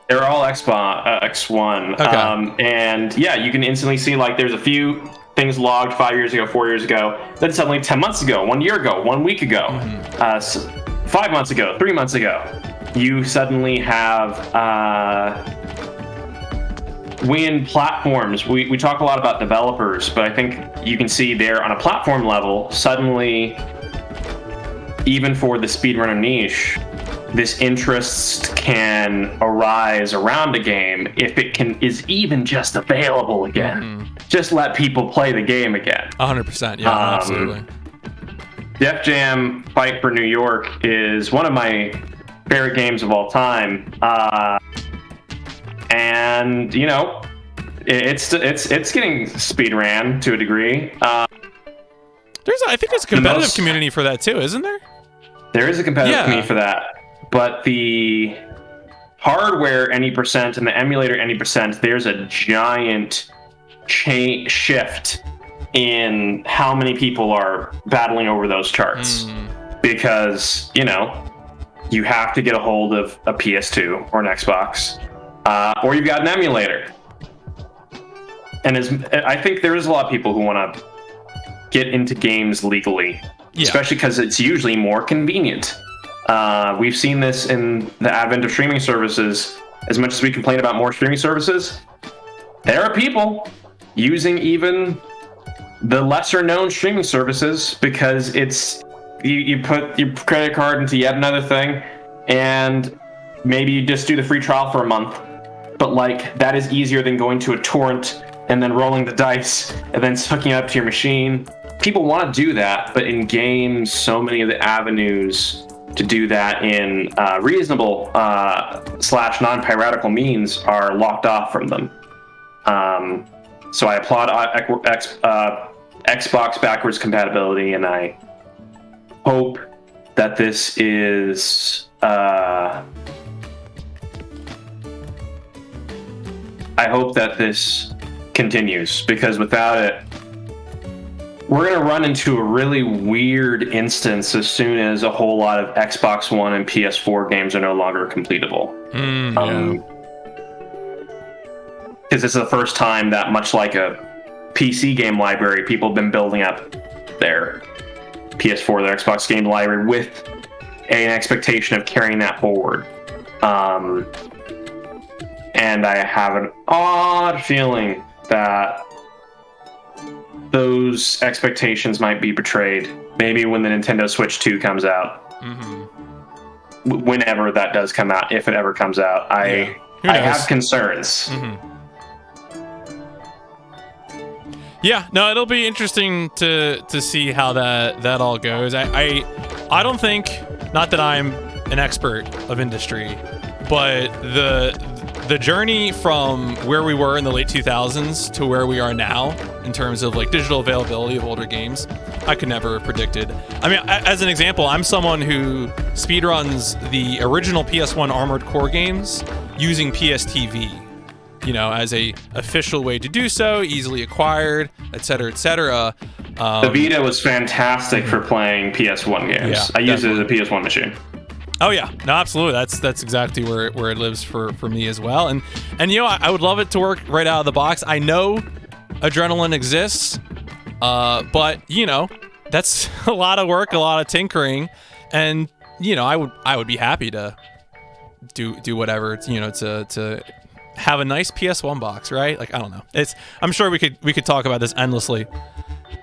They're all Xbox X1. Okay. And yeah, you can instantly see like there's a few things logged 5 years ago, 4 years ago, then suddenly 10 months ago, 1 year ago, 1 week ago, 5 months ago, 3 months ago. You suddenly have win platforms. We talk a lot about developers, but I think you can see there on a platform level, suddenly, even for the speedrunner niche, this interest can arise around a game if it is even just available again. Just let people play the game again. 100%, yeah, absolutely. Def Jam Fight for New York is one of my favorite games of all time. And, you know, it's getting speedran to a degree. I think there's a competitive community for that too, isn't there? There is a competitive community for that. But the hardware any percent and the emulator any percent, there's a giant shift in how many people are battling over those charts. Because, you know, you have to get a hold of a PS2 or an Xbox, or you've got an emulator. And I think there is a lot of people who want to get into games legally, especially because it's usually more convenient. We've seen this in the advent of streaming services. As much as we complain about more streaming services, there are people using even the lesser known streaming services because it's you put your credit card into yet another thing, and maybe you just do the free trial for a month. But like that is easier than going to a torrent and then rolling the dice and then hooking it up to your machine. People want to do that, but in games, so many of the avenues to do that in reasonable / non-piratical means are locked off from them. So I applaud Xbox backwards compatibility, and I hope that this is continues, because without it, we're going to run into a really weird instance as soon as a whole lot of Xbox One and PS4 games are no longer completable. Because this is the first time that, much like a PC game library, people have been building up their PS4, their Xbox game library with an expectation of carrying that forward. And I have an odd feeling that those expectations might be betrayed. Maybe when the Nintendo Switch 2 comes out. Whenever that does come out, if it ever comes out. I have concerns. Yeah, no, it'll be interesting to see how that all goes. I don't think, not that I'm an expert of industry, but the journey from where we were in the late 2000s to where we are now in terms of like digital availability of older games, I could never have predicted. I mean, as an example, I'm someone who speedruns the original PS1 Armored Core games using PSTV, you know, as a official way to do so, easily acquired, etc., etc. The Vita was fantastic for playing PS1 games. Yeah, I used it as a PS1 machine. Oh yeah, no, absolutely. That's exactly where it lives for me as well. And you know, I would love it to work right out of the box. I know adrenaline exists, but you know, that's a lot of work, a lot of tinkering, and you know, I would be happy to do whatever, you know, to have a nice PS1 box, right? Like, I don't know. I'm sure we could talk about this endlessly.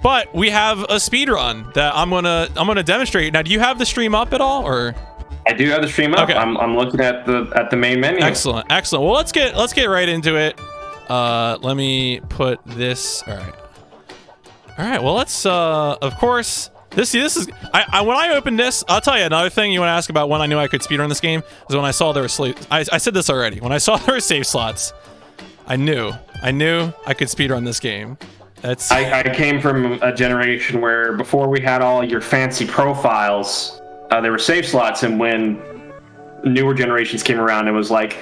But we have a speed run that I'm gonna demonstrate. Now, do you have the stream up at all, or? I do have the stream up. Okay. I'm looking at the main menu. Excellent. Well, let's get right into it. Let me put this. All right. Well, let's of course. This is when I opened this, I'll tell you another thing you want to ask about when I knew I could speedrun this game is when I saw there were I said this already. When I saw there were save slots, I knew I could speedrun this game. I came from a generation where before we had all your fancy profiles, there were save slots, and when newer generations came around, it was like,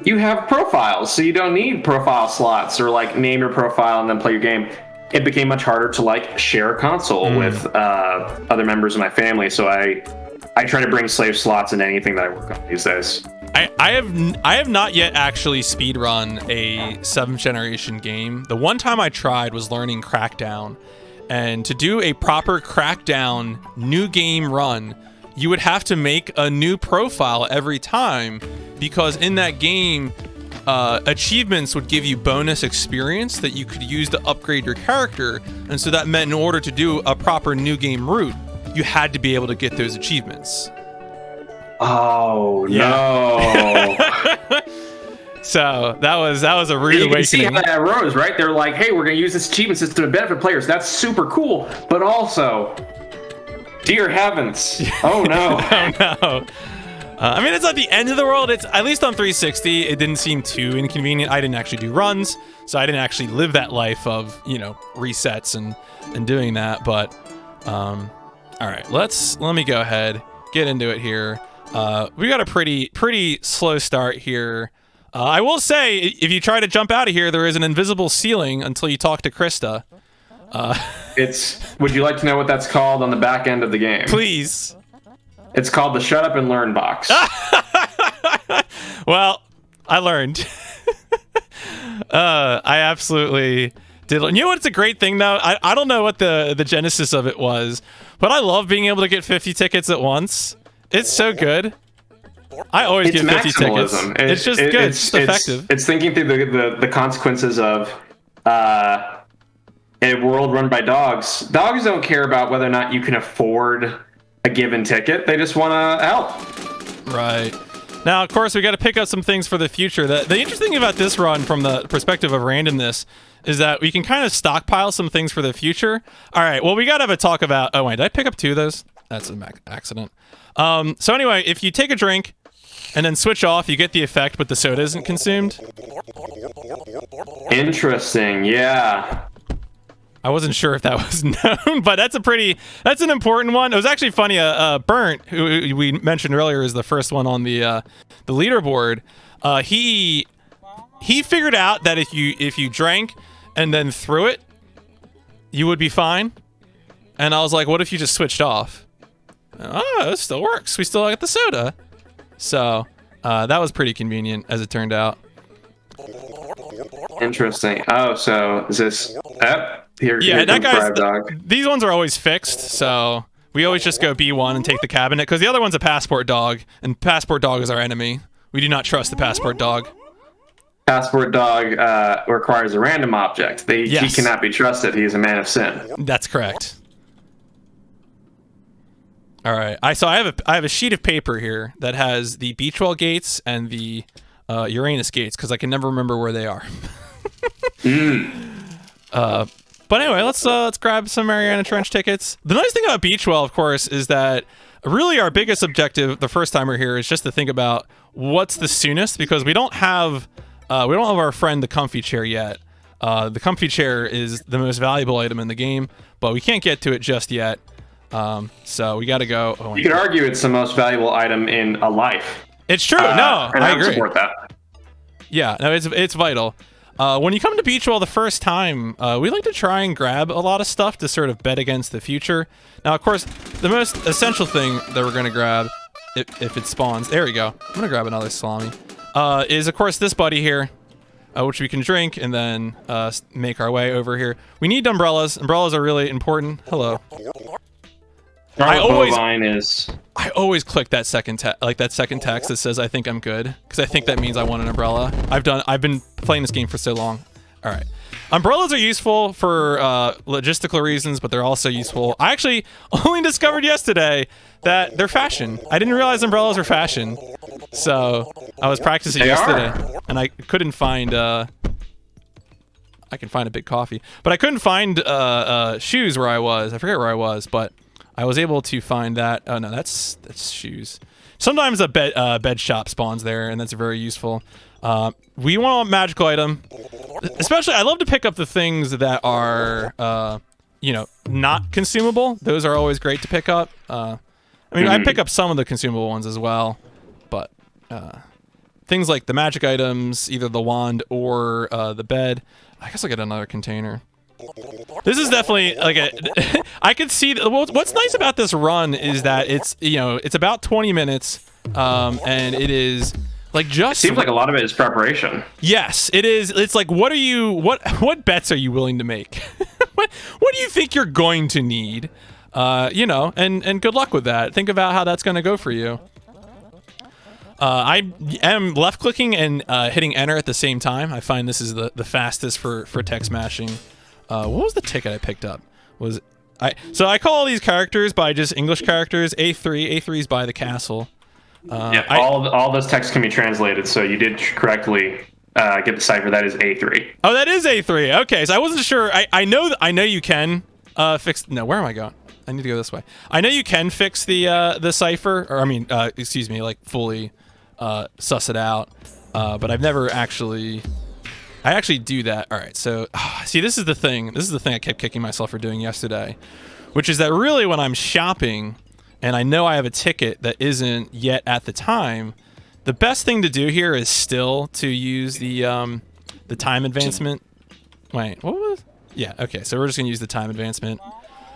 you have profiles, so you don't need profile slots, or like name your profile and then play your game. It became much harder to like share a console with other members of my family, so I try to bring save slots into anything that I work on these days. I have not yet actually speedrun a 7th generation game. The one time I tried was learning Crackdown, and to do a proper Crackdown new game run, you would have to make a new profile every time, because in that game, achievements would give you bonus experience that you could use to upgrade your character, and so that meant in order to do a proper new game route, you had to be able to get those achievements. Oh yeah. No! So that was a rude awakening. You can see how that arose, right? They're like, "Hey, we're going to use this achievement system to benefit players. That's super cool, but also, dear heavens, oh no, oh no." I mean, it's not the end of the world. It's at least on 360. It didn't seem too inconvenient. I didn't actually do runs, so I didn't actually live that life of resets and doing that. But all right, let me go ahead, get into it here. We got a pretty slow start here. I will say, if you try to jump out of here, there is an invisible ceiling until you talk to Krista. Would you like to know what that's called on the back end of the game? Please. It's called the Shut Up and Learn box. Well, I learned. I absolutely did. You know what's a great thing, though? I don't know what the genesis of it was, but I love being able to get 50 tickets at once. It's so good. I always get 50 tickets. It's just good. It's effective. It's thinking through the consequences of a world run by dogs. Dogs don't care about whether or not you can afford a given ticket. They just want to help. Right. Now, of course, we got to pick up some things for the future. The interesting thing about this run from the perspective of randomness is that we can kind of stockpile some things for the future. All right, well, we got to have a talk about... Oh, wait, did I pick up 2 of those? That's an accident. So anyway, if you take a drink and then switch off, you get the effect, but the soda isn't consumed. Interesting, yeah. I wasn't sure if that was known, but that's an important one. It was actually funny. Burnt, who we mentioned earlier, is the first one on the leaderboard. He figured out that if you drank and then threw it, you would be fine. And I was like, what if you just switched off? Oh, it still works. We still got the soda. So that was pretty convenient, as it turned out. Interesting. Oh, so is this... Here, yeah, that guy's... These ones are always fixed, so we always just go B1 and take the cabinet, because the other one's a passport dog, and passport dog is our enemy. We do not trust the passport dog. Passport dog requires a random object. He cannot be trusted. He is a man of sin. That's correct. All right. I have a sheet of paper here that has the Beachwell gates and the Uranus gates, because I can never remember where they are. But anyway, let's grab some Mariana Trench tickets. The nice thing about Beachwell, of course, is that really our biggest objective the first time we're here is just to think about what's the soonest, because we don't have our friend the comfy chair yet. The comfy chair is the most valuable item in the game, but we can't get to it just yet. So we got to go. Oh, you could argue it's the most valuable item in a life. It's true. No, and I agree. Support that. Yeah, no, it's vital. When you come to Beachwell the first time, we like to try and grab a lot of stuff to sort of bet against the future. Now, of course, the most essential thing that we're going to grab, if it spawns, there we go. I'm going to grab another salami, is, of course, this buddy here, which we can drink and then make our way over here. We need umbrellas. Umbrellas are really important. Hello. I always click that second text that says I think I'm good, because I think that means I want an umbrella. I've been playing this game for so long. All right. Umbrellas are useful for logistical reasons, but they're also useful. I actually only discovered yesterday that they're fashion. I didn't realize umbrellas were fashion. So I was practicing yesterday, and I couldn't find... I can find a big coffee. But I couldn't find shoes where I was. I forget where I was, but I was able to find that. Oh, no, that's shoes. Sometimes a bed shop spawns there, and that's very useful. We want a magical item. Especially, I love to pick up the things that are, you know, not consumable. Those are always great to pick up. I mean, I pick up some of the consumable ones as well, but things like the magic items, either the wand or the bed. I guess I'll get another container. This is definitely like a... I could see... What's nice about this run is that it's, you know, it's about 20 minutes, and it is... Like just seems like a lot of it is preparation. Yes, it is. It's like, what bets are you willing to make? what do you think you're going to need? You know, and good luck with that. Think about how that's going to go for you. I am left clicking and hitting enter at the same time. I find this is the fastest for text mashing. What was the ticket I picked up? So I call all these characters by just English characters. A3 is by the castle. Yeah, all those texts can be translated, so you did correctly get the cipher. That is A3. Oh, that is A3. Okay, so I wasn't sure. I know you can fix. No, where am I going? I need to go this way. I know you can fix the cipher, or I mean, excuse me, like fully suss it out. But I've never actually. I actually do that. All right, so see, this is the thing. This is the thing I kept kicking myself for doing yesterday, which is that really when I'm shopping. And I know I have a ticket that isn't yet at the time, the best thing to do here is still to use the time advancement. Wait, what was? Yeah, okay, so we're just gonna use the time advancement.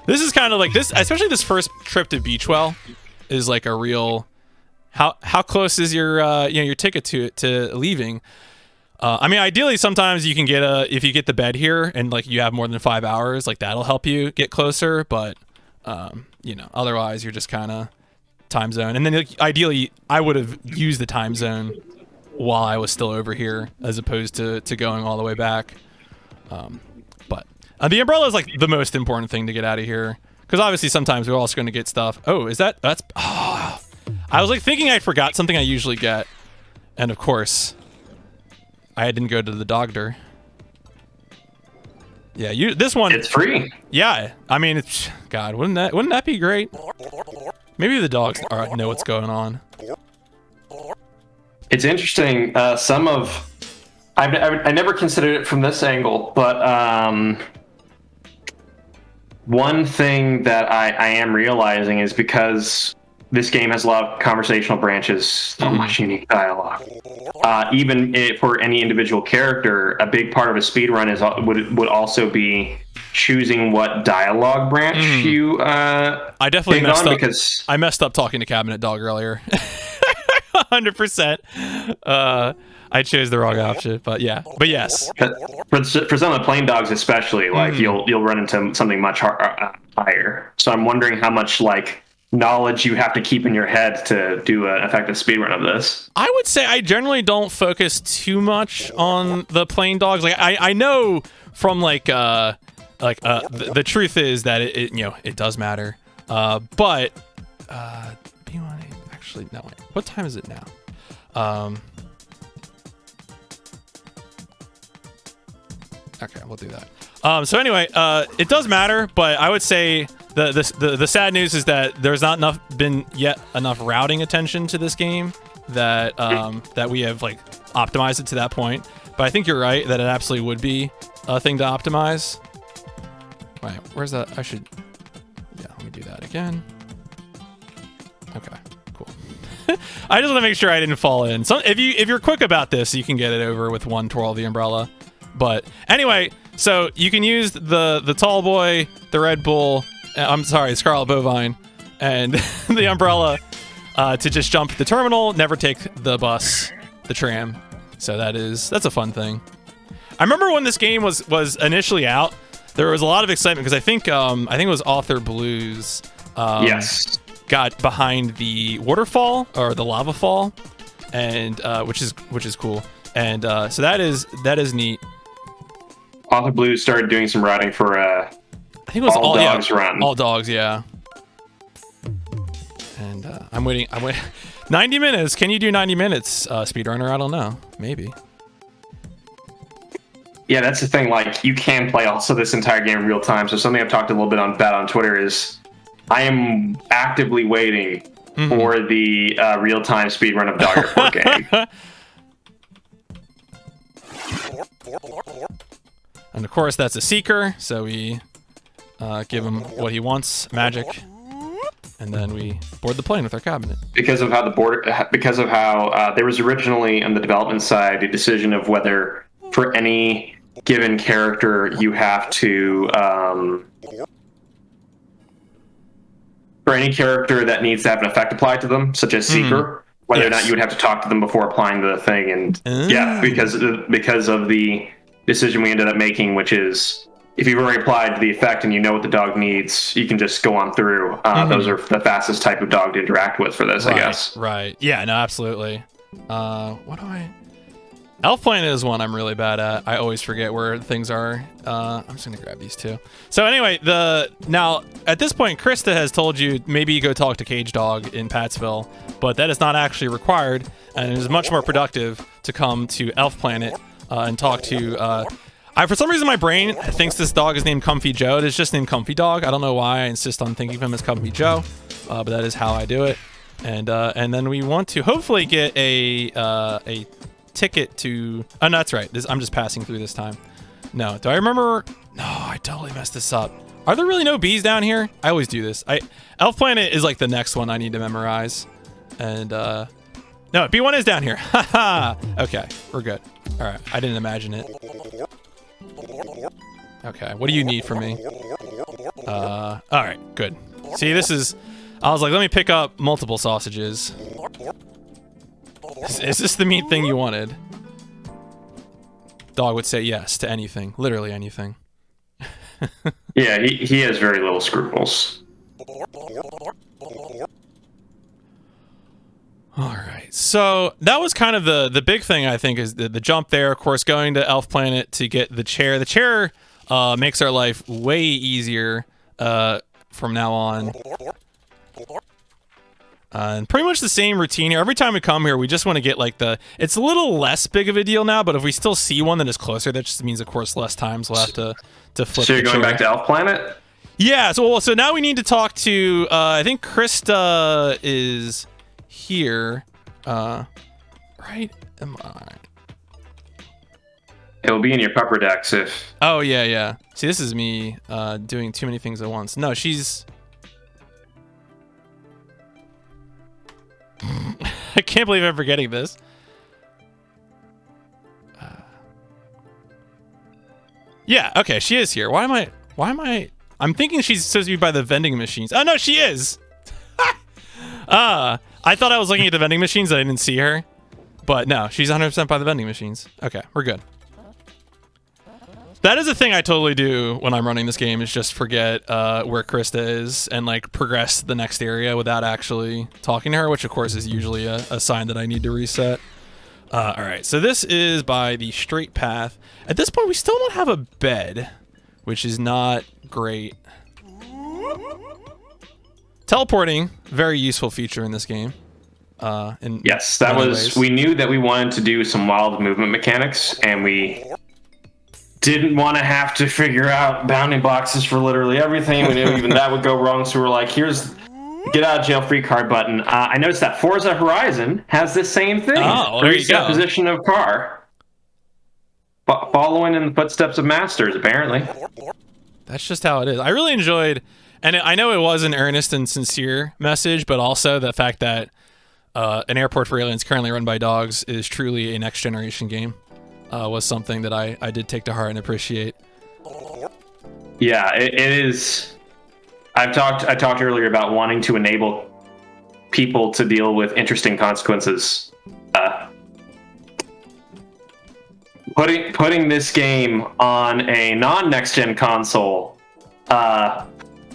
This is kind of like this, especially this first trip to Beachwell is like a real. How close is your your ticket to leaving? I mean, ideally, sometimes you can get if you get the bed here and like you have more than 5 hours, like that'll help you get closer, but. You know, otherwise you're just kind of time zone. And then like, ideally, I would have used the time zone while I was still over here, as opposed to going all the way back. But the umbrella is like the most important thing to get out of here, because obviously sometimes we're also going to get stuff. Oh, that's? Oh, I was like thinking I forgot something I usually get, and of course, I didn't go to the doctor. Yeah, this one. It's free. Yeah, I mean, it's God. Wouldn't that be great? Maybe the dogs know what's going on. It's interesting. I never considered it from this angle, but one thing that I am realizing is because this game has a lot of conversational branches, so much unique dialogue. Even for any individual character, a big part of a speedrun would also be choosing what dialogue branch you. I definitely messed up because I messed up talking to Cabinet Dog earlier. 100%. I chose the wrong option, but yeah. But yes. For some of the plain dogs, especially, like you'll run into something much higher. So I'm wondering how much like knowledge you have to keep in your head to do an effective speedrun of this. I would say I generally don't focus too much on the plain dogs. Like I know from the truth is that it does matter. But B1 actually no. Wait, what time is it now? Okay, we'll do that. So anyway, it does matter, but I would say the sad news is that there's not been yet enough routing attention to this game that that we have like optimized it to that point. But I think you're right that it absolutely would be a thing to optimize. Wait, where's that? Let me do that again. Okay, cool. I just want to make sure I didn't fall in. So if you're quick about this, you can get it over with one twirl of the umbrella. But anyway, so you can use the tall boy, the Red Bull, Scarlet Bovine, and the umbrella to just jump the terminal, never take the bus, the tram. So that's a fun thing. I remember when this game was initially out, there was a lot of excitement because I think it was Author Blues. Yes. Got behind the waterfall or the lava fall, and which is cool. And so that is neat. OverBoost started doing some routing for I think it was all dogs run. All dogs, yeah. And I'm waiting. 90 minutes. Can you do 90 minutes, speedrunner? I don't know. Maybe. Yeah, that's the thing. Like, you can play also this entire game in real time. So something I've talked a little bit about on Twitter is I am actively waiting for the real-time speedrun of Dog Airport game. And of course, that's a seeker. So we give him what he wants, magic, and then we board the plane with our cabinet. Because of how there was originally on the development side a decision of whether for any given character you have to for any character that needs to have an effect applied to them, such as Seeker, whether or not you would have to talk to them before applying the thing. And yeah, because of the decision we ended up making, which is if you've already applied the effect and you know what the dog needs, you can just go on through. Those are the fastest type of dog to interact with for this, I guess. Right. Yeah, no, absolutely. What do I... Elf Planet is one I'm really bad at. I always forget where things are. I'm just gonna grab these two. So anyway, now at this point, Krista has told you maybe you go talk to Cage Dog in Pattsville, but that is not actually required, and it is much more productive to come to Elf Planet and talk to. For some reason, my brain thinks this dog is named Comfy Joe. It is just named Comfy Dog. I don't know why I insist on thinking of him as Comfy Joe, but that is how I do it. And then we want to hopefully get a ticket to... Oh, no, that's right. I'm just passing through this time. No, do I remember? No, I totally messed this up. Are there really no bees down here? I always do this. Elf Planet is like the next one I need to memorize. And no, B1 is down here. Haha. Okay, we're good. All right, I didn't imagine it. Okay, what do you need from me? All right, good. See, this is... I was like, let me pick up multiple sausages. Is this the meat thing you wanted? Dog would say yes to anything. Literally anything. Yeah, he has very little scruples. Alright, so that was kind of the big thing, I think, is the jump there. Of course, going to Elf Planet to get the chair. The chair makes our life way easier from now on. And pretty much the same routine here. Every time we come here, we just want to get like it's a little less big of a deal now, but if we still see one that is closer, that just means, of course, less times we'll have to flip. So you're going back to Elf Planet? Yeah, so now we need to talk to, I think Krista is here, right? Am I? It will be in your pupper decks if... Oh, yeah. See, this is me doing too many things at once. No, she's... I can't believe I'm forgetting this. Yeah, okay, she is here. Why am I... I'm thinking she's supposed to be by the vending machines. Oh, no, she is! I thought I was looking at the vending machines. I didn't see her. But no, she's 100% by the vending machines. Okay, we're good. That is a thing I totally do when I'm running this game, is just forget where Krista is and like progress the next area without actually talking to her, which of course is usually a sign that I need to reset. All right, so this is by the straight path. At this point, we still don't have a bed, which is not great. Teleporting, very useful feature in this game. Yes, that was... We knew that we wanted to do some wild movement mechanics, and we... didn't want to have to figure out bounding boxes for literally everything. We knew even that would go wrong, so we're like, here's get out of jail free card button. I noticed that Forza Horizon has this same thing. Oh, there you go. Position of car. Following in the footsteps of masters, apparently. That's just how it is. I really enjoyed, and I know it was an earnest and sincere message, but also the fact that an airport for aliens currently run by dogs is truly a next generation game. Was something that I did take to heart and appreciate. Yeah, it is. I talked earlier about wanting to enable people to deal with interesting consequences. Putting this game on a non-next gen console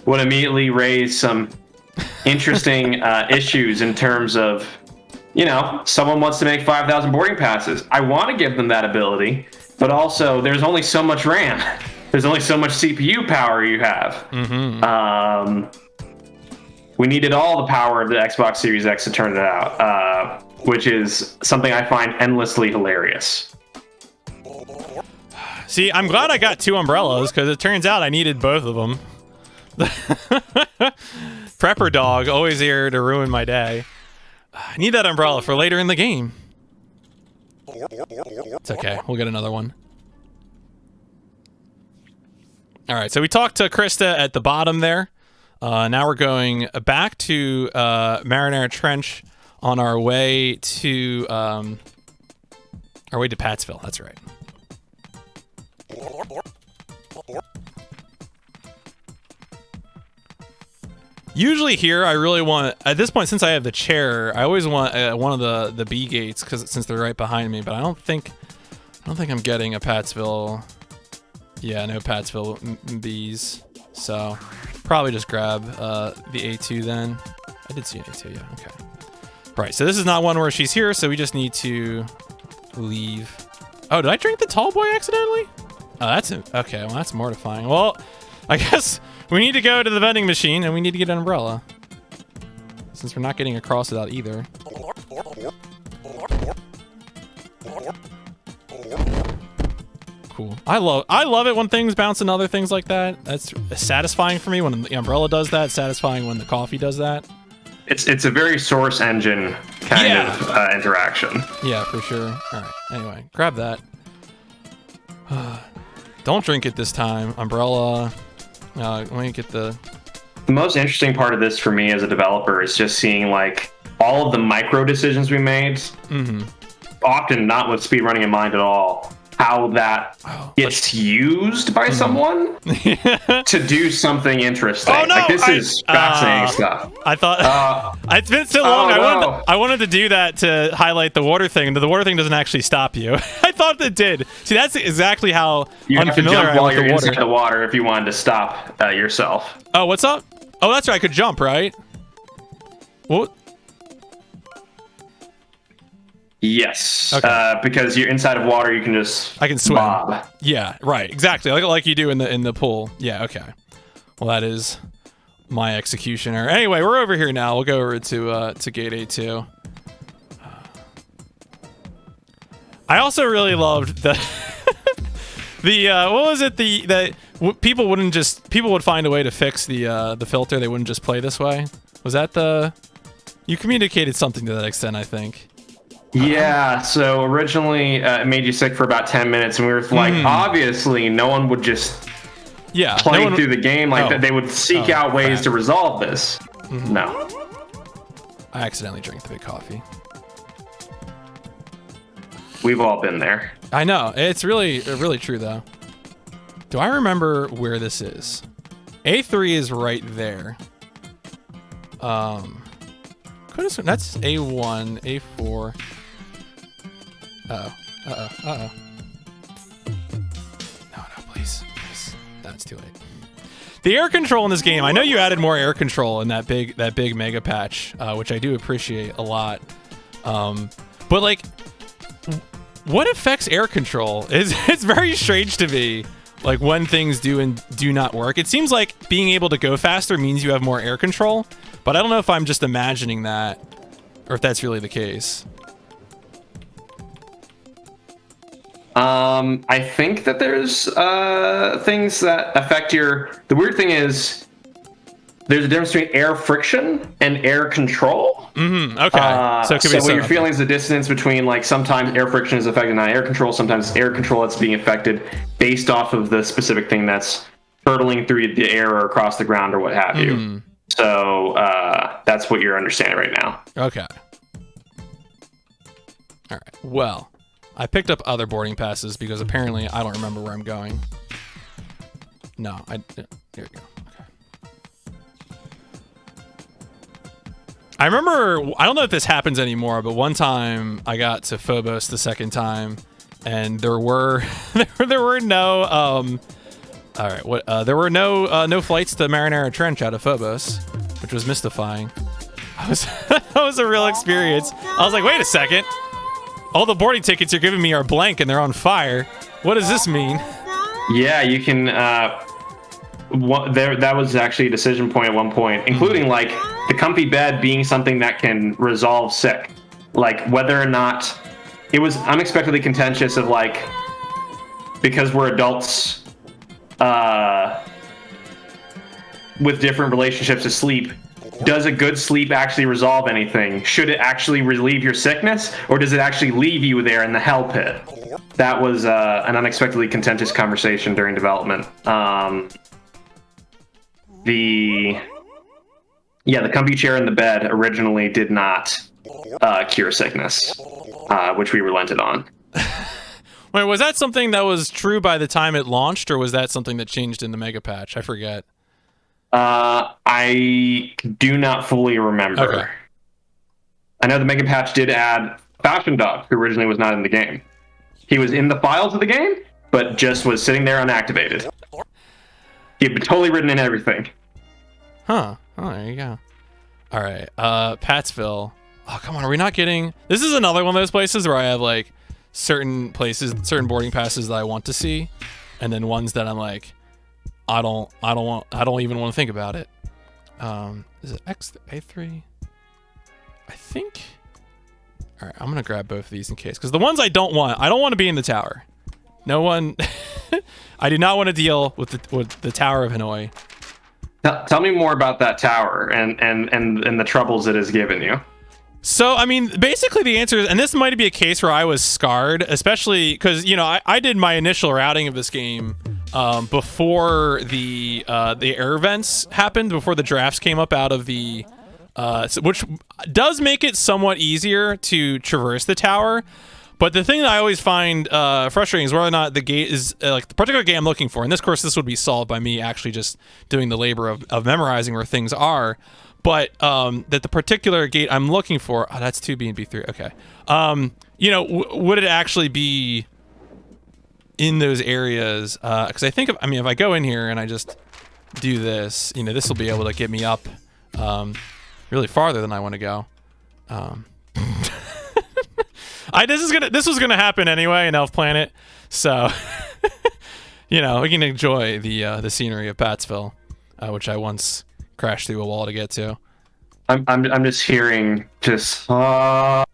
would immediately raise some interesting issues in terms of, you know, someone wants to make 5,000 boarding passes. I want to give them that ability, but also there's only so much RAM. There's only so much CPU power you have. We needed all the power of the Xbox Series X to turn it out, which is something I find endlessly hilarious. See, I'm glad I got 2 umbrellas, because it turns out I needed both of them. Prepper dog, always here to ruin my day. I need that umbrella for later in the game. It's okay, we'll get another one. Alright, so we talked to Krista at the bottom there. Now we're going back to Marinara Trench on our way to Pattsville, that's right. Usually here, I really want, at this point, since I have the chair, I always want one of the B gates, since they're right behind me. But I don't think I'm getting a Pattsville. Yeah, no Pattsville Bs. So probably just grab the A2 then. I did see an A2, yeah. Okay. Right. So this is not one where she's here, so we just need to leave. Oh, did I drink the tall boy accidentally? Oh, that's it. Okay. Well, that's mortifying. Well, I guess we need to go to the vending machine and we need to get an umbrella, since we're not getting across without either. Cool. I love it when things bounce and other things like that. That's satisfying for me when the umbrella does that. Satisfying when the coffee does that. It's a very Source engine kind of interaction. Yeah, for sure. All right. Anyway, grab that. Don't drink it this time. Umbrella. Let me get the most interesting part of this for me as a developer is just seeing like all of the micro decisions we made. Often not with speedrunning in mind at all. How that gets used by someone to do something interesting. Oh, no, like this is fascinating stuff. I thought it's been so long. I wanted to do that to highlight the water thing, but the water thing doesn't actually stop you. I thought it did. See, that's exactly how you have to unfamiliar jump I am while with you're the water. inside the water if you wanted to stop yourself. Oh, what's up? Oh, that's right. I could jump, right? What? Yes, Okay. because you're inside of water, you can just I can swim. bob. Yeah, right. Exactly. Like you do in the pool. Yeah, okay. Well, that is my executioner. Anyway, we're over here now. We'll go over to gate A2. I also really loved the what was it? People would find a way to fix the filter. They wouldn't just play this way. Was that you communicated something to that extent, I think. Yeah, so originally it made you sick for about 10 minutes, and we were like, obviously, no one would just play through the game like that. They would seek out ways to resolve this. No. I accidentally drank the big coffee. We've all been there. I know. It's really true, though. Do I remember where this is? A3 is right there. That's A1, A4. Uh-oh. No, please. That's too late. The air control in this game, I know you added more air control in that big mega patch, which I do appreciate a lot. But like, what affects air control? It's very strange to me, like when things do and do not work. It seems like being able to go faster means you have more air control, but I don't know if I'm just imagining that or if that's really the case. I think that there's things that affect the weird thing is there's a difference between air friction and air control. Okay. So it could be what you're feeling is the distance between, like, sometimes air friction is affected by air control, sometimes air control that's being affected based off of the specific thing that's hurtling through the air or across the ground or what have you. So that's what you're understanding right now. Okay. All right. Well, I picked up other boarding passes because apparently I don't remember where I'm going. No, there we go. Okay. I remember, I don't know if this happens anymore, but one time I got to Phobos the second time, and there were no all right, there were no flights to Marinara Trench out of Phobos, which was mystifying. That was a real experience. I was like, wait a second. All the boarding tickets you're giving me are blank and they're on fire. What does this mean? Yeah, you can. That was actually a decision point at one point, including like the comfy bed being something that can resolve sick, like whether or not it was unexpectedly contentious of like, because we're adults with different relationships to sleep, does a good sleep actually resolve anything? Should it actually relieve your sickness, or does it actually leave you there in the hell pit? That was an unexpectedly contentious conversation during development. The comfy chair in the bed originally did not cure sickness, which we relented on. Wait, was that something that was true by the time it launched, or was that something that changed in the mega patch? I forget. I do not fully remember. Okay. I know the mega patch did add Fashion Dog, who originally was not in the game. He was in the files of the game, but just was sitting there unactivated. He had been totally written in everything. Huh. Oh, there you go. All right. Pattsville. Oh, come on. Are we not getting... This is another one of those places where I have, like, certain places, certain boarding passes that I want to see, and then ones that I'm like, I don't even want to think about it. Is it A3? I think... All right, I'm going to grab both of these in case, because the ones I don't want to be in the tower. No one... I do not want to deal with the Tower of Hanoi. Tell me more about that tower and the troubles it has given you. So, I mean, basically the answer is, and this might be a case where I was scarred, especially because, you know, I did my initial routing of this game before the air events happened, before the drafts came up out of the... which does make it somewhat easier to traverse the tower. But the thing that I always find frustrating is whether or not the gate is, like, the particular gate I'm looking for. And this, of course, this would be solved by me actually just doing the labor of memorizing where things are. But that the particular gate I'm looking for, oh, that's 2B and B3, okay. You know, would it actually be in those areas? Because I think, if I go in here and I just do this, you know, this will be able to get me up really farther than I want to go. This was gonna happen anyway in Elf Planet, so you know, we can enjoy the scenery of Pattsville, which I once crashed through a wall to get to. I'm just hearing Ave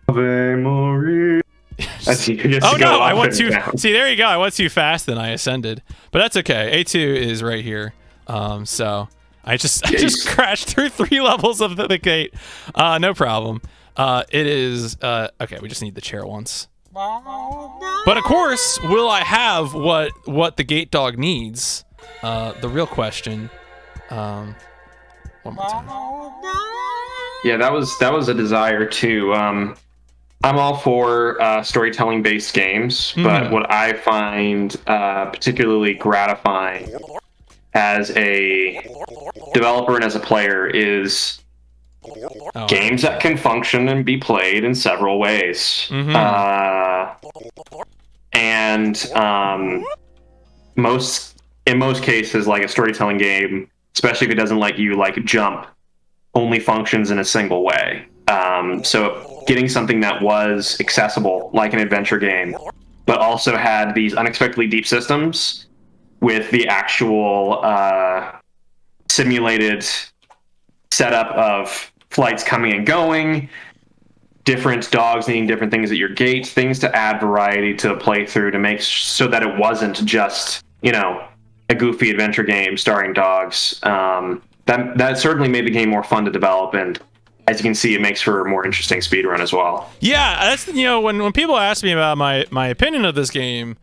Maria. Oh no, I went too. See, there you go. I went too fast, and I ascended, but that's okay. A2 is right here, so I just crashed through 3 levels of the gate. No problem. It is, okay, we just need the chair once. But of course, will I have what the gate dog needs? The real question. One more time. Yeah, that was a desire too. I'm all for storytelling based games, but what I find particularly gratifying as a developer and as a player is games that can function and be played in several ways. In most cases, like a storytelling game, especially if it doesn't let you like jump, only functions in a single way. So getting something that was accessible, like an adventure game, but also had these unexpectedly deep systems with the actual simulated setup of flights coming and going, different dogs needing different things at your gate, things to add variety to a playthrough to make so that it wasn't just, you know, a goofy adventure game starring dogs. That certainly made the game more fun to develop, and as you can see, it makes for a more interesting speedrun as well. Yeah, that's, you know, when people ask me about my opinion of this game,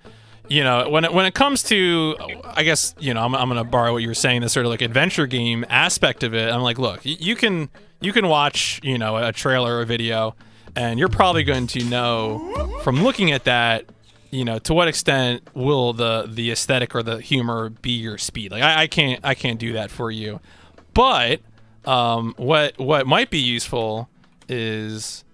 you know, when it comes to, I guess, you know, I'm gonna borrow what you were saying, this sort of like adventure game aspect of it. I'm like, look, you can watch, you know, a trailer or a video, and you're probably going to know from looking at that, you know, to what extent will the aesthetic or the humor be your speed. Like I can't do that for you. But what might be useful is,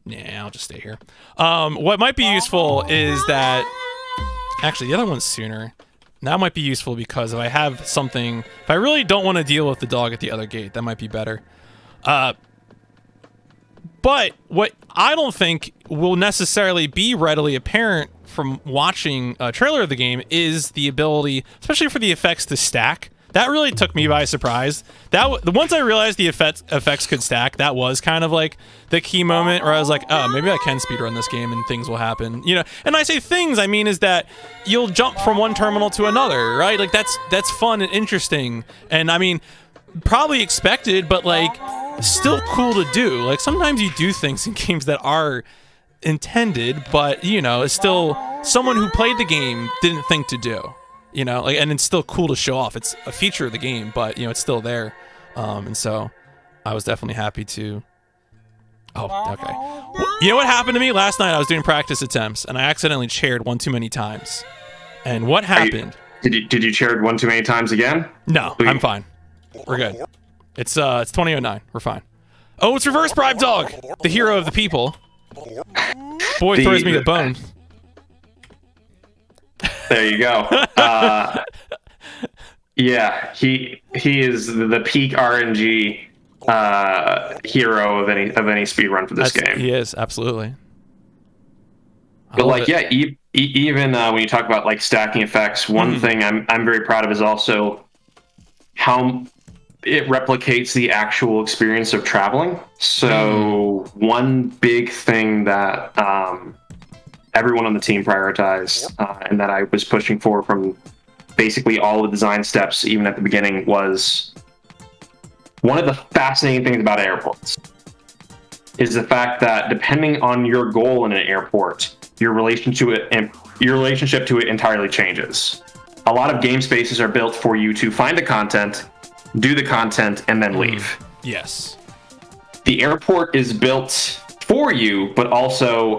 yeah, I'll just stay here. What might be useful is that, actually, the other one's sooner. That might be useful because if I have something, if I really don't want to deal with the dog at the other gate, that might be better. But what I don't think will necessarily be readily apparent from watching a trailer of the game is the ability, especially for the effects, to stack. That really took me by surprise. Once I realized the effects could stack, that was kind of like the key moment where I was like, oh, maybe I can speedrun this game and things will happen. You know, and I say things, I mean is that you'll jump from one terminal to another, right? Like that's fun and interesting. And I mean, probably expected, but like still cool to do. Like sometimes you do things in games that are intended, but you know, it's still someone who played the game didn't think to do. You know, like, and it's still cool to show off. It's a feature of the game, but you know, it's still there. And so I was definitely happy to. Oh, okay. You know what happened to me last night? I was doing practice attempts and I accidentally chaired one too many times. And what happened? Did you chair one too many times again? No, I'm fine. We're good. It's 2009. We're fine. Oh, it's Reverse Bribe Dog, the hero of the people. Boy throws me a bone. There you go. Yeah, he is the peak RNG hero of any speedrun for this game. He is, absolutely. But like, yeah, even when you talk about like stacking effects, one thing I'm very proud of is also how it replicates the actual experience of traveling. So one big thing that everyone on the team prioritized and that I was pushing for from basically all the design steps, even at the beginning, was one of the fascinating things about airports is the fact that depending on your goal in an airport, your relationship to it entirely changes. A lot of game spaces are built for you to find the content, do the content, and then leave. Yes. The airport is built for you, but also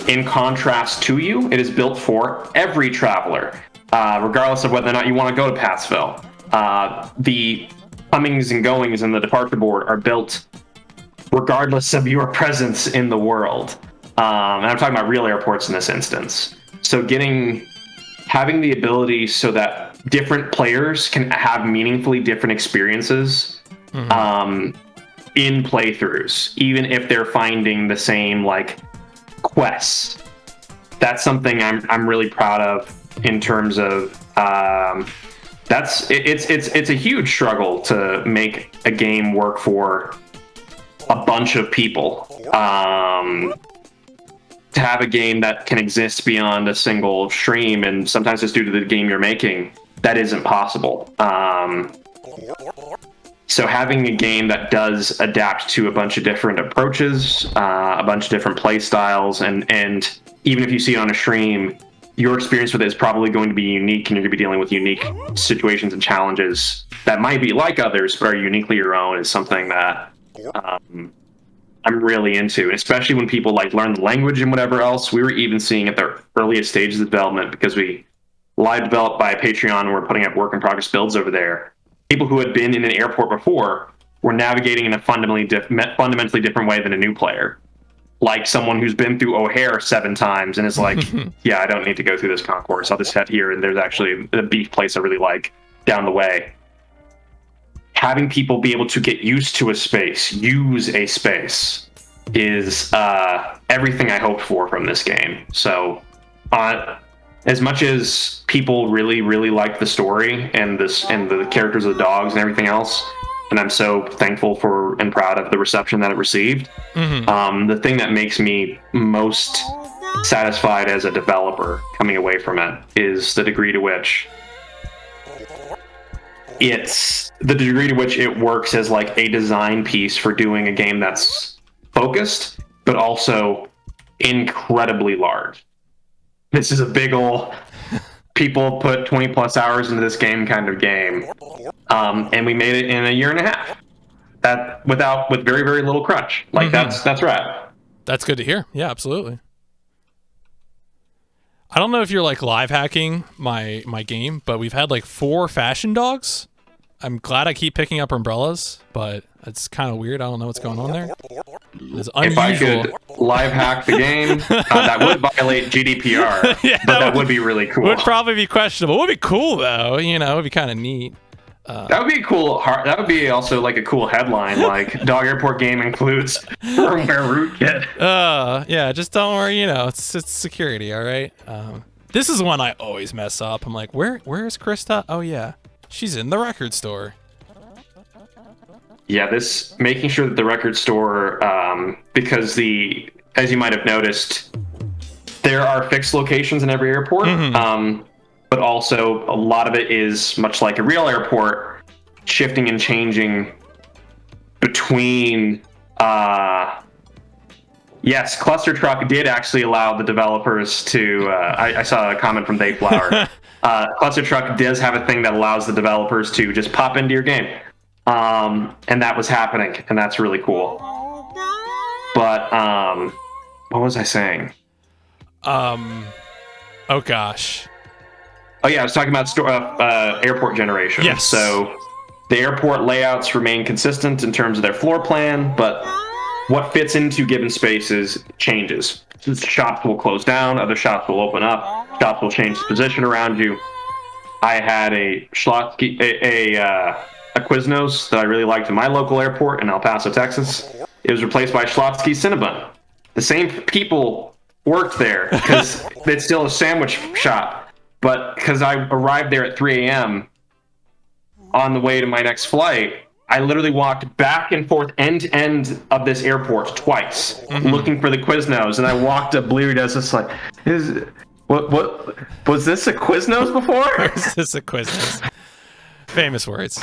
in contrast to you, it is built for every traveler, regardless of whether or not you want to go to Pattsville. The comings and goings and the departure board are built regardless of your presence in the world. And I'm talking about real airports in this instance. So having the ability so that different players can have meaningfully different experiences in playthroughs, even if they're finding the same like quests. That's something I'm really proud of in terms of it's a huge struggle to make a game work for a bunch of people. To have a game that can exist beyond a single stream, and sometimes it's due to the game you're making, that isn't possible. So having a game that does adapt to a bunch of different approaches, a bunch of different play styles, and even if you see it on a stream, your experience with it is probably going to be unique, and you're going to be dealing with unique situations and challenges that might be like others, but are uniquely your own, is something that I'm really into, and especially when people like learn the language and whatever else. We were even seeing at the earliest stages of development, because we live developed by Patreon and we're putting up work in progress builds over there. People who had been in an airport before were navigating in a fundamentally different way than a new player. Like someone who's been through O'Hare 7 times and is like, yeah, I don't need to go through this concourse. I'll just head here, and there's actually a beef place I really like down the way. Having people be able to get used to a space, use a space, is everything I hoped for from this game. So as much as people really, really like the story and the characters of the dogs and everything else, and I'm so thankful for and proud of the reception that it received, the thing that makes me most satisfied as a developer coming away from it is the degree to which it works as like a design piece for doing a game that's focused, but also incredibly large. This is a big ol' people put 20 plus hours into this game kind of game. And we made it in a year and a half. With very, very little crunch. Like that's right. That's good to hear. Yeah, absolutely. I don't know if you're like live hacking my game, but we've had like 4 fashion dogs. I'm glad I keep picking up umbrellas, but it's kind of weird. I don't know what's going on there. It's unusual. If I could live hack the game, that would violate GDPR, yeah, but that would be really cool. Would probably be questionable. It would be cool though. You know, it'd be kind of neat. That would be cool. That would be also like a cool headline, like Dog Airport game includes firmware rootkit. Yeah, just don't worry. It's security. All right. This is one I always mess up. I'm like, where is Krista? Oh yeah, she's in the record store. Yeah, this making sure that the record store, because as you might have noticed, there are fixed locations in every airport. But also a lot of it is much like a real airport, shifting and changing between. Yes, Cluster Truck did actually allow the developers to. I saw a comment from Dave Flower. Cluster Truck does have a thing that allows the developers to just pop into your game, and that was happening, and that's really cool. But what was I saying? Oh gosh. Oh yeah, I was talking about airport generation. Yes. So the airport layouts remain consistent in terms of their floor plan, but what fits into given spaces changes. Shops will close down, other shops will open up, shops will change position around you. I had a Quiznos that I really liked in my local airport in El Paso, Texas. It was replaced by Schlotsky Cinnabon. The same people worked there because it's still a sandwich shop. But because I arrived there at 3 a.m. on the way to my next flight, I literally walked back and forth end to end of this airport twice, looking for the Quiznos. And I walked up bleary eyed, just like, what was this a Quiznos before? Is this a Quiznos? Famous words.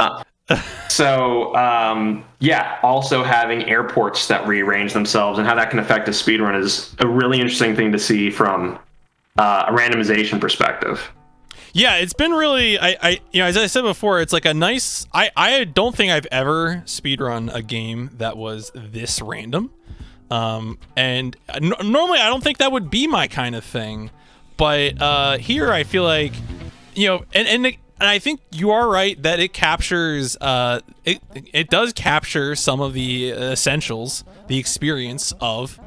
Yeah, also having airports that rearrange themselves and how that can affect a speedrun is a really interesting thing to see from a randomization perspective. Yeah, it's been really, as I said before, it's like a nice, I don't think I've ever speedrun a game that was this random. And normally I don't think that would be my kind of thing. But here I feel like, and I think you are right that it captures, it does capture some of the essentials, the experience of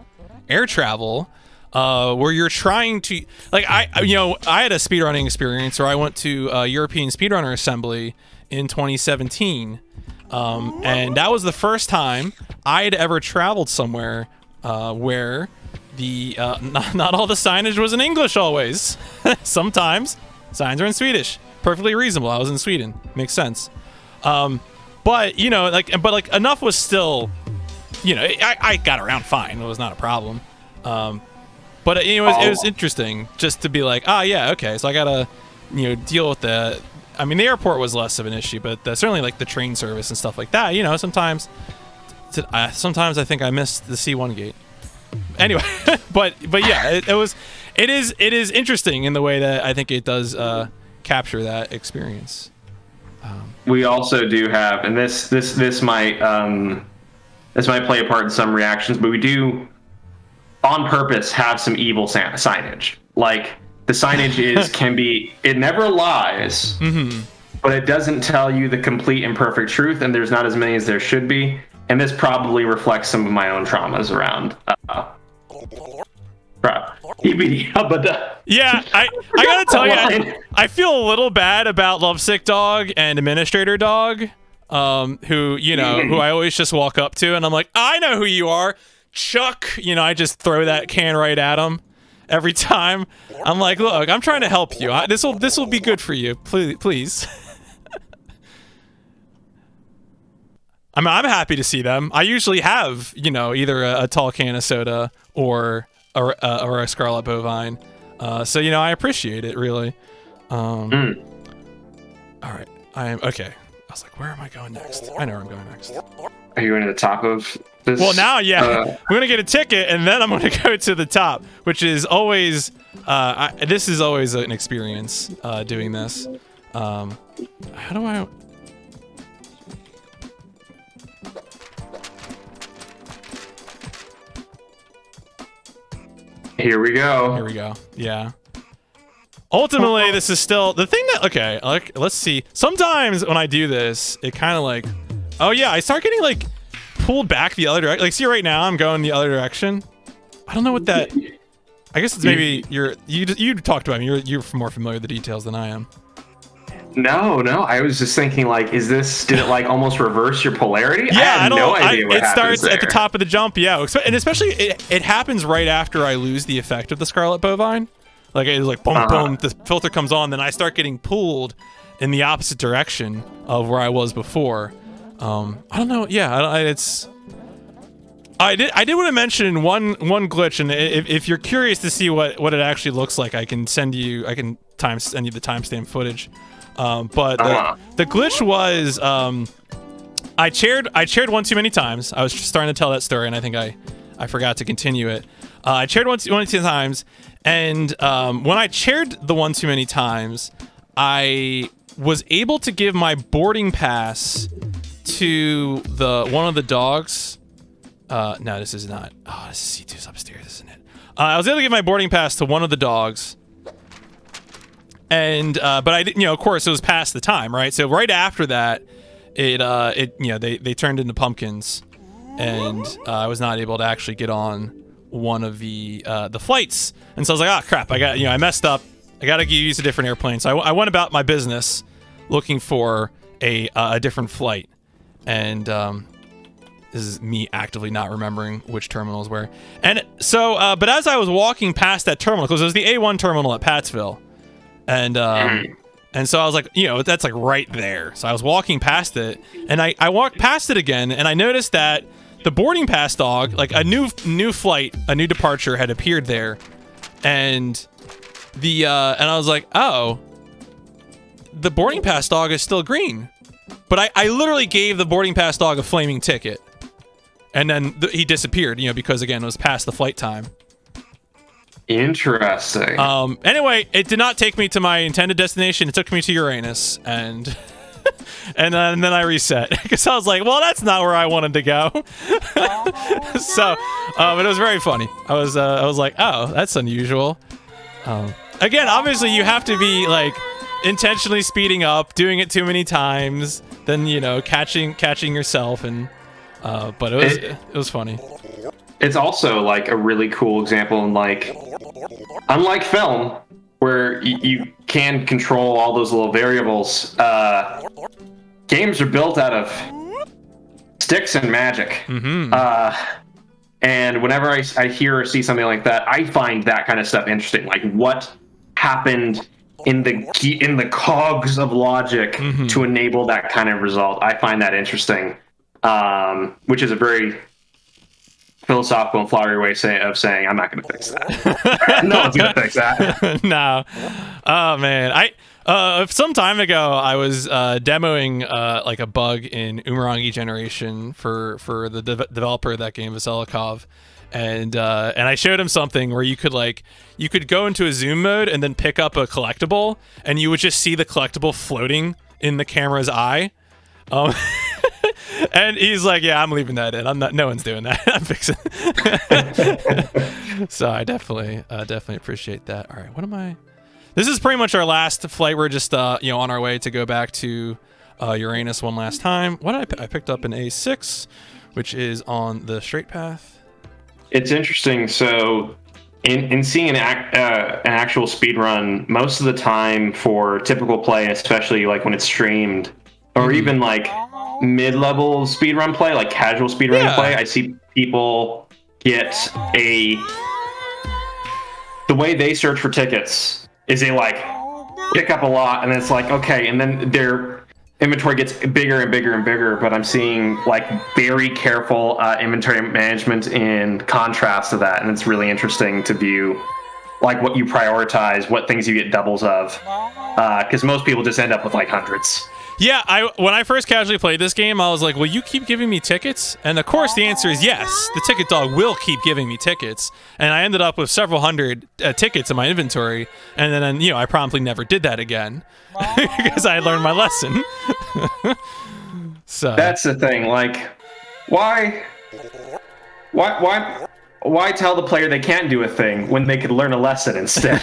air travel. Where you're trying to, like, I had a speedrunning experience where I went to European Speedrunner Assembly in 2017, and that was the first time I had ever traveled somewhere where the not all the signage was in English always. Sometimes signs are in Swedish. Perfectly reasonable. I was in Sweden. Makes sense. But enough was still, I got around fine. It was not a problem. But it was interesting just to be like, yeah, okay, so I gotta, deal with the. I mean, the airport was less of an issue, but certainly like the train service and stuff like that. Sometimes I think I missed the C1 gate. Anyway, but yeah, it is interesting in the way that I think it does capture that experience. We also do have, and this might play a part in some reactions, but we do, on purpose, have some evil signage. Like, the signage it never lies, but it doesn't tell you the complete and perfect truth, and there's not as many as there should be. And this probably reflects some of my own traumas around. Yeah, I gotta tell you, I feel a little bad about Lovesick Dog and Administrator Dog, who I always just walk up to, and I'm like, I know who you are. Chuck, I just throw that can right at him every time. I'm like, look, I'm trying to help you. This will be good for you, please. I'm happy to see them. I usually have, either a tall can of soda or a Scarlet Bovine. So I appreciate it really. All right, I am okay. I was like, where am I going next? I know where I'm going next. Are you going to the top of this? Well, now, yeah. I'm going to get a ticket, and then I'm going to go to the top, which is always... this is always an experience, doing this. How do I... Here we go. Here we go. Yeah. Ultimately, this is still... The thing that... Okay, let's see. Sometimes when I do this, it kind of like... Oh, yeah, I start getting, like, pulled back the other direction. Like, see, right now, I'm going the other direction. I don't know what that... I guess it's maybe... You talked about it. You're more familiar with the details than I am. No, I was just thinking, like, did it like almost reverse your polarity? Yeah, I had no idea what it happens starts at the there. top of the jump, yeah. And especially, it happens right after I lose the effect of the Scarlet Bovine. Like, it's like, boom, boom, the filter comes on, then I start getting pulled in the opposite direction of where I was before. I don't know, yeah, I did want to mention one glitch, and if you're curious to see what it actually looks like, I can send you the timestamp footage. But the glitch was I chaired one too many times. I was just starting to tell that story, and I think I forgot to continue it. I chaired one too many times, and when I chaired the one too many times, I was able to give my boarding pass to one of the dogs. No, this is not. Oh, this is C2's upstairs, isn't it? I was able to give my boarding pass to one of the dogs. And but I didn't, of course it was past the time, right? So right after that, they turned into pumpkins, and I was not able to actually get on one of the flights. And so I was like, crap, I messed up. I got to use a different airplane. So I went about my business looking for a different flight. And this is me actively not remembering which terminals were. And so, but as I was walking past that terminal, because it was the A1 terminal at Pattsville. And so I was like, that's like right there. So I was walking past it, and I walked past it again, and I noticed that the boarding pass dog, like a new flight, a new departure had appeared there, and I was like, oh, the boarding pass dog is still green, but I literally gave the boarding pass dog a flaming ticket, and then he disappeared, because again it was past the flight time. Interesting. Anyway, it did not take me to my intended destination. It took me to Uranus, and and then I reset because I was like, well, that's not where I wanted to go. So, but it was very funny. I was like, oh, that's unusual. Again, obviously, you have to be like intentionally speeding up, doing it too many times, then catching yourself, and but it was funny. It's also like a really cool example, and like, unlike film, where you can control all those little variables, games are built out of sticks and magic. Mm-hmm. And whenever I hear or see something like that, I find that kind of stuff interesting. Like, what happened in the cogs of logic to enable that kind of result? I find that interesting, which is a very philosophical and flowery way of saying I'm not going to fix that. No one's going to fix that. No. Oh man, some time ago I was demoing like a bug in Umurangi Generation for the developer of that game, Veselikov, and I showed him something where you could go into a zoom mode and then pick up a collectible, and you would just see the collectible floating in the camera's eye. And he's like, yeah, I'm leaving that in. No one's doing that. I'm fixing it. So I definitely appreciate that. All right, this is pretty much our last flight. We're just on our way to go back to Uranus one last time. I picked up an A6, which is on the straight path. It's interesting. So in seeing an actual speed run, most of the time for typical play, especially like when it's streamed, or even like mid-level speedrun play, like casual speedrunning play, I see people get the way they search for tickets is they like pick up a lot, and it's like, okay, and then their inventory gets bigger and bigger and bigger, but I'm seeing like very careful inventory management in contrast to that, and it's really interesting to view like what you prioritize, what things you get doubles of, because most people just end up with like hundreds. Yeah, when I first casually played this game, I was like, will you keep giving me tickets? And of course the answer is yes. The ticket dog will keep giving me tickets. And I ended up with several hundred tickets in my inventory. And then, I promptly never did that again because I learned my lesson. So that's the thing. Like, why tell the player they can't do a thing when they could learn a lesson instead?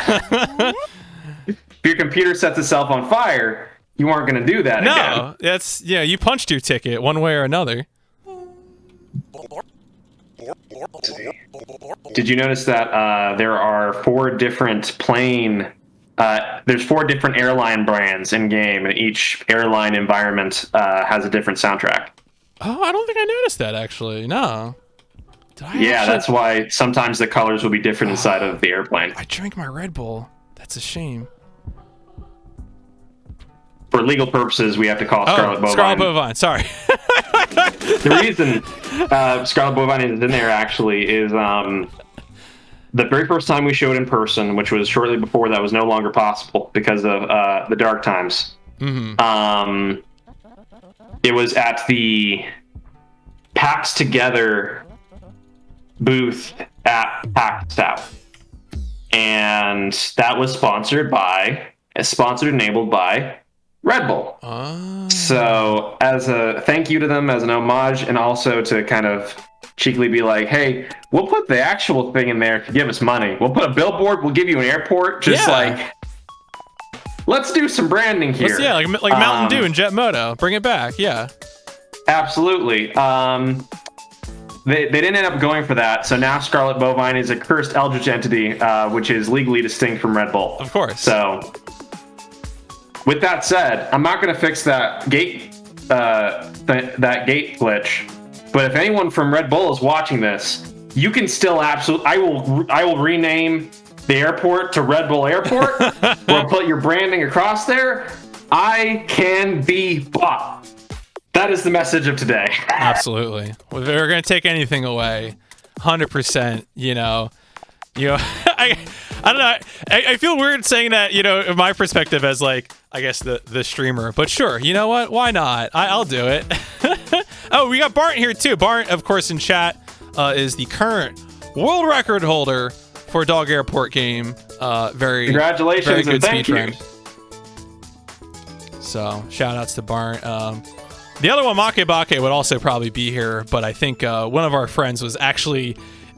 If your computer sets itself on fire, you aren't going to do that again. No, you punched your ticket one way or another. Did you notice that there are 4 different plane there's 4 different airline brands in game, and each airline environment has a different soundtrack. Oh, I don't think I noticed that actually. No. That's why sometimes the colors will be different inside of the airplane. I drank my Red Bull. That's a shame. For legal purposes, we have to call Scarlet Bovine. Scarlet Bovine, sorry. The reason Scarlet Bovine is in there actually is the very first time we showed in person, which was shortly before that was no longer possible because of the dark times. Mm-hmm. It was at the PAX Together booth at PAX South, and that was sponsored enabled by Red Bull. Oh. So as a thank you to them, as an homage, and also to kind of cheekily be like, hey, we'll put the actual thing in there if you give us money. We'll put a billboard, we'll give you an airport, just like, let's do some branding here. Like Mountain Dew and Jet Moto. Bring it back, yeah. Absolutely. They didn't end up going for that, so now Scarlet Bovine is a cursed eldritch entity, which is legally distinct from Red Bull. Of course. So, with that said, I'm not going to fix that gate that gate glitch. But if anyone from Red Bull is watching this, you can still absolutely. I will rename the airport to Red Bull Airport. We'll put your branding across there. I can be bought. That is the message of today. Absolutely. Well, if we're gonna take anything away, 100%. I don't know. I feel weird saying that. In my perspective as like, I guess the streamer. But sure, you know what? Why not? I'll do it. Oh, we got Bart here too. Bart, of course, in chat is the current world record holder for Dog Airport game. Congratulations, very good and thank speedrun. You. So shout outs to Bart. The other one, Make Bake, would also probably be here, but I think one of our friends was actually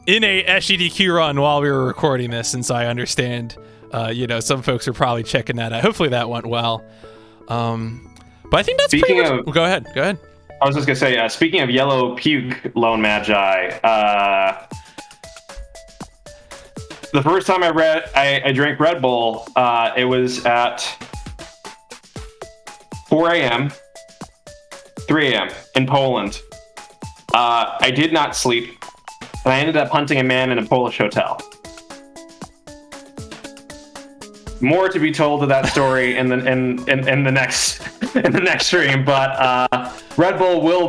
in a SEDQ run while we were recording this, and so I understand, some folks are probably checking that out. Hopefully that went well. But I think that's Speaking pretty much... of... Go ahead. I was just going to say, speaking of yellow puke, Lone Magi, the first time I drank Red Bull, it was at 4 a.m., 3 a.m. in Poland. I did not sleep, and I ended up hunting a man in a Polish hotel. More to be told of that story in the next stream, but Red Bull will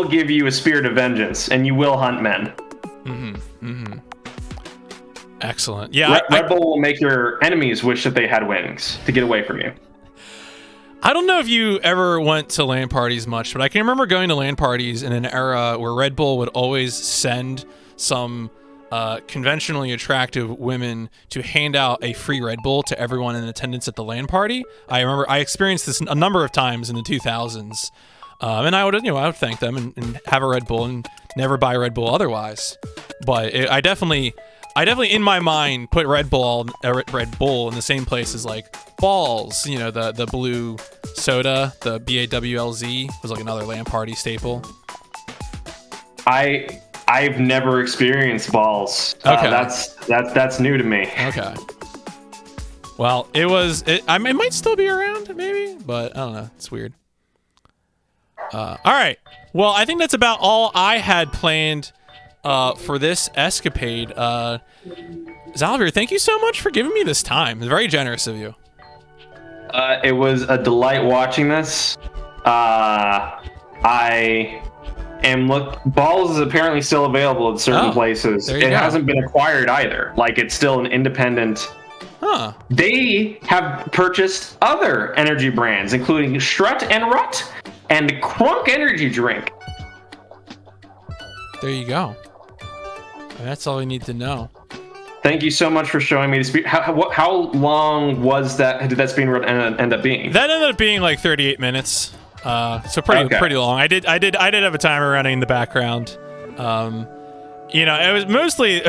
give you a spirit of vengeance, and you will hunt men. Excellent. Yeah, Red Bull will make your enemies wish that they had wings to get away from you. I don't know if you ever went to LAN parties much, but I can remember going to LAN parties in an era where Red Bull would always send some conventionally attractive women to hand out a free Red Bull to everyone in attendance at the LAN party. I remember I experienced this a number of times in the 2000s, and I would thank them and have a Red Bull and never buy Red Bull otherwise. But I definitely in my mind put Red Bull in the same place as like Balls, the blue soda, the BAWLZ was like another LAN party staple. I've never experienced Balls. Okay. That's new to me. Okay. Well, it might still be around maybe, but I don't know. It's weird. All right. Well, I think that's about all I had planned for this escapade. Xalavier, thank you so much for giving me this time. It's very generous of you. It was a delight watching this. Balls is apparently still available at certain places. It hasn't been acquired either. Like, it's still an independent. Huh. They have purchased other energy brands, including Strut and Rut and Crunk Energy Drink. There you go. That's all we need to know. Thank you so much for showing me the speed. How long was that? Did that speed run end up being? That ended up being like 38 minutes. So pretty long. I did have a timer running in the background. It was mostly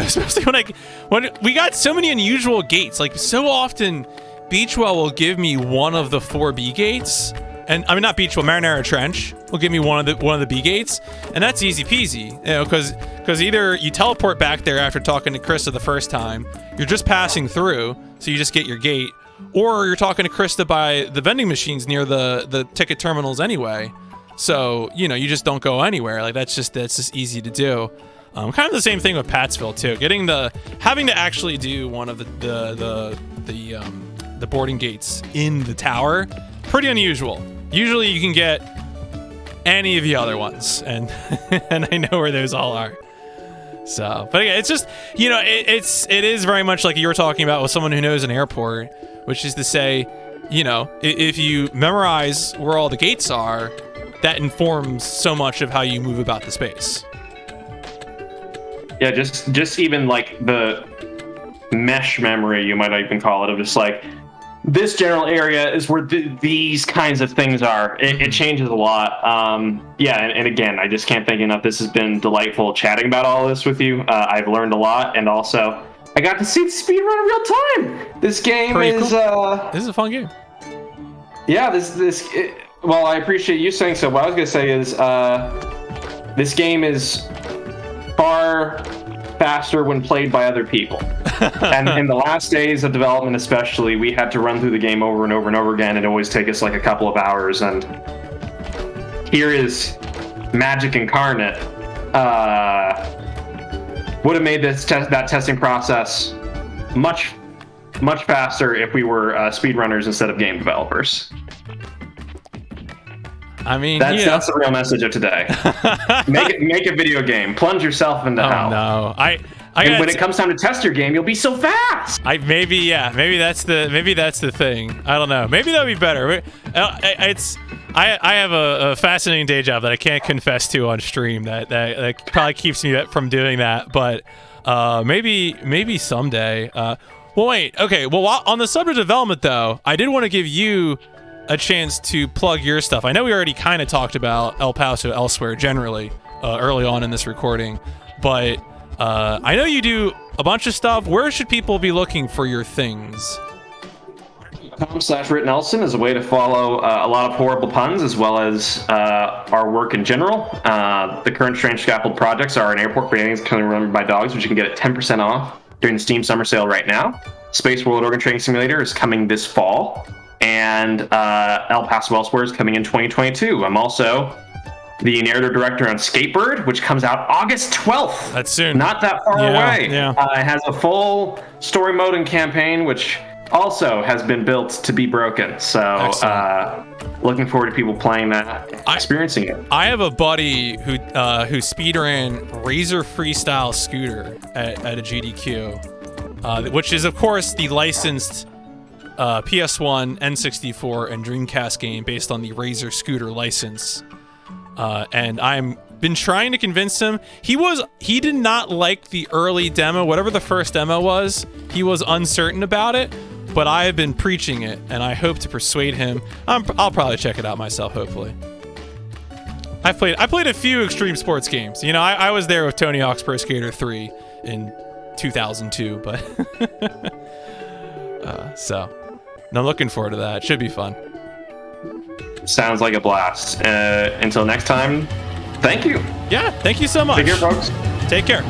when we got so many unusual gates. Like, so often Beachwell will give me one of the 4 B gates. And I mean, not Beachwell, Marinara Trench will give me one of the B gates, and that's easy peasy, because either you teleport back there after talking to Krista the first time, you're just passing through, so you just get your gate, or you're talking to Krista by the vending machines near the ticket terminals anyway. So, you know, you just don't go anywhere. Like that's just easy to do. Kind of the same thing with Pattsville too. Having to actually do one of the boarding gates in the tower, pretty unusual. Usually you can get any of the other ones, and and I know where those all are. So, but again, it's just, you know, it is very much like you were talking about with someone who knows an airport, which is to say, you know, if you memorize where all the gates are, that informs so much of how you move about the space. Yeah, just even like the mesh memory, you might even call it, of just like, this general area is where these kinds of things are. It changes a lot. Yeah, and again, I just can't thank you enough. This has been delightful chatting about all this with you. I've learned a lot, and also I got to see the speedrun in real time. This game is cool. This is a fun game. Yeah, well, I appreciate you saying so. What I was gonna say is this game is far faster when played by other people. And in the last days of development especially, we had to run through the game over and over and over again. It'd always take us like a couple of hours, and here is magic incarnate. Would have made that testing process much faster if we were speedrunners instead of game developers. I mean, that's the real message of today. Make a video game. Plunge yourself into hell. No, and when it comes time to test your game, you'll be so fast. Maybe that's the thing. I don't know. Maybe that'd be better. I have a fascinating day job that I can't confess to on stream that probably keeps me from doing that. But maybe someday. Well, wait. Okay. Well, on the subject of development, though, I did want to give you a chance to plug your stuff. I know we already kind of talked about El Paso Elsewhere generally early on in this recording, but I know you do a bunch of stuff. Where should people be looking for your things? .com/Rit Nelson is a way to follow a lot of horrible puns, as well as our work in general. The current Strange Scaffold projects are an airport creating currently run by dogs, which you can get at 10% off during the Steam Summer Sale right now. Space World Organ Training Simulator is coming this fall, and El Paso Elsewhere is coming in 2022. I'm also the narrative director on Skatebird, which comes out August 12th. That's soon. Not that far away. Yeah. It has a full story mode and campaign, which also has been built to be broken. So looking forward to people playing that, experiencing it. I have a buddy who speedran Razor Freestyle Scooter at a GDQ, which is, of course, the licensed PS1, N64, and Dreamcast game based on the Razor Scooter license. And I'm been trying to convince him. He did not like the early demo, whatever the first demo was. He was uncertain about it, but I have been preaching it, and I hope to persuade him. I'll probably check it out myself, hopefully. I played a few extreme sports games. You know, I was there with Tony Hawk's Pro Skater 3 in 2002, but so I'm looking forward to that. It should be fun. Sounds like a blast. Until next time, thank you. Yeah, thank you so much. Take care, folks. Take care.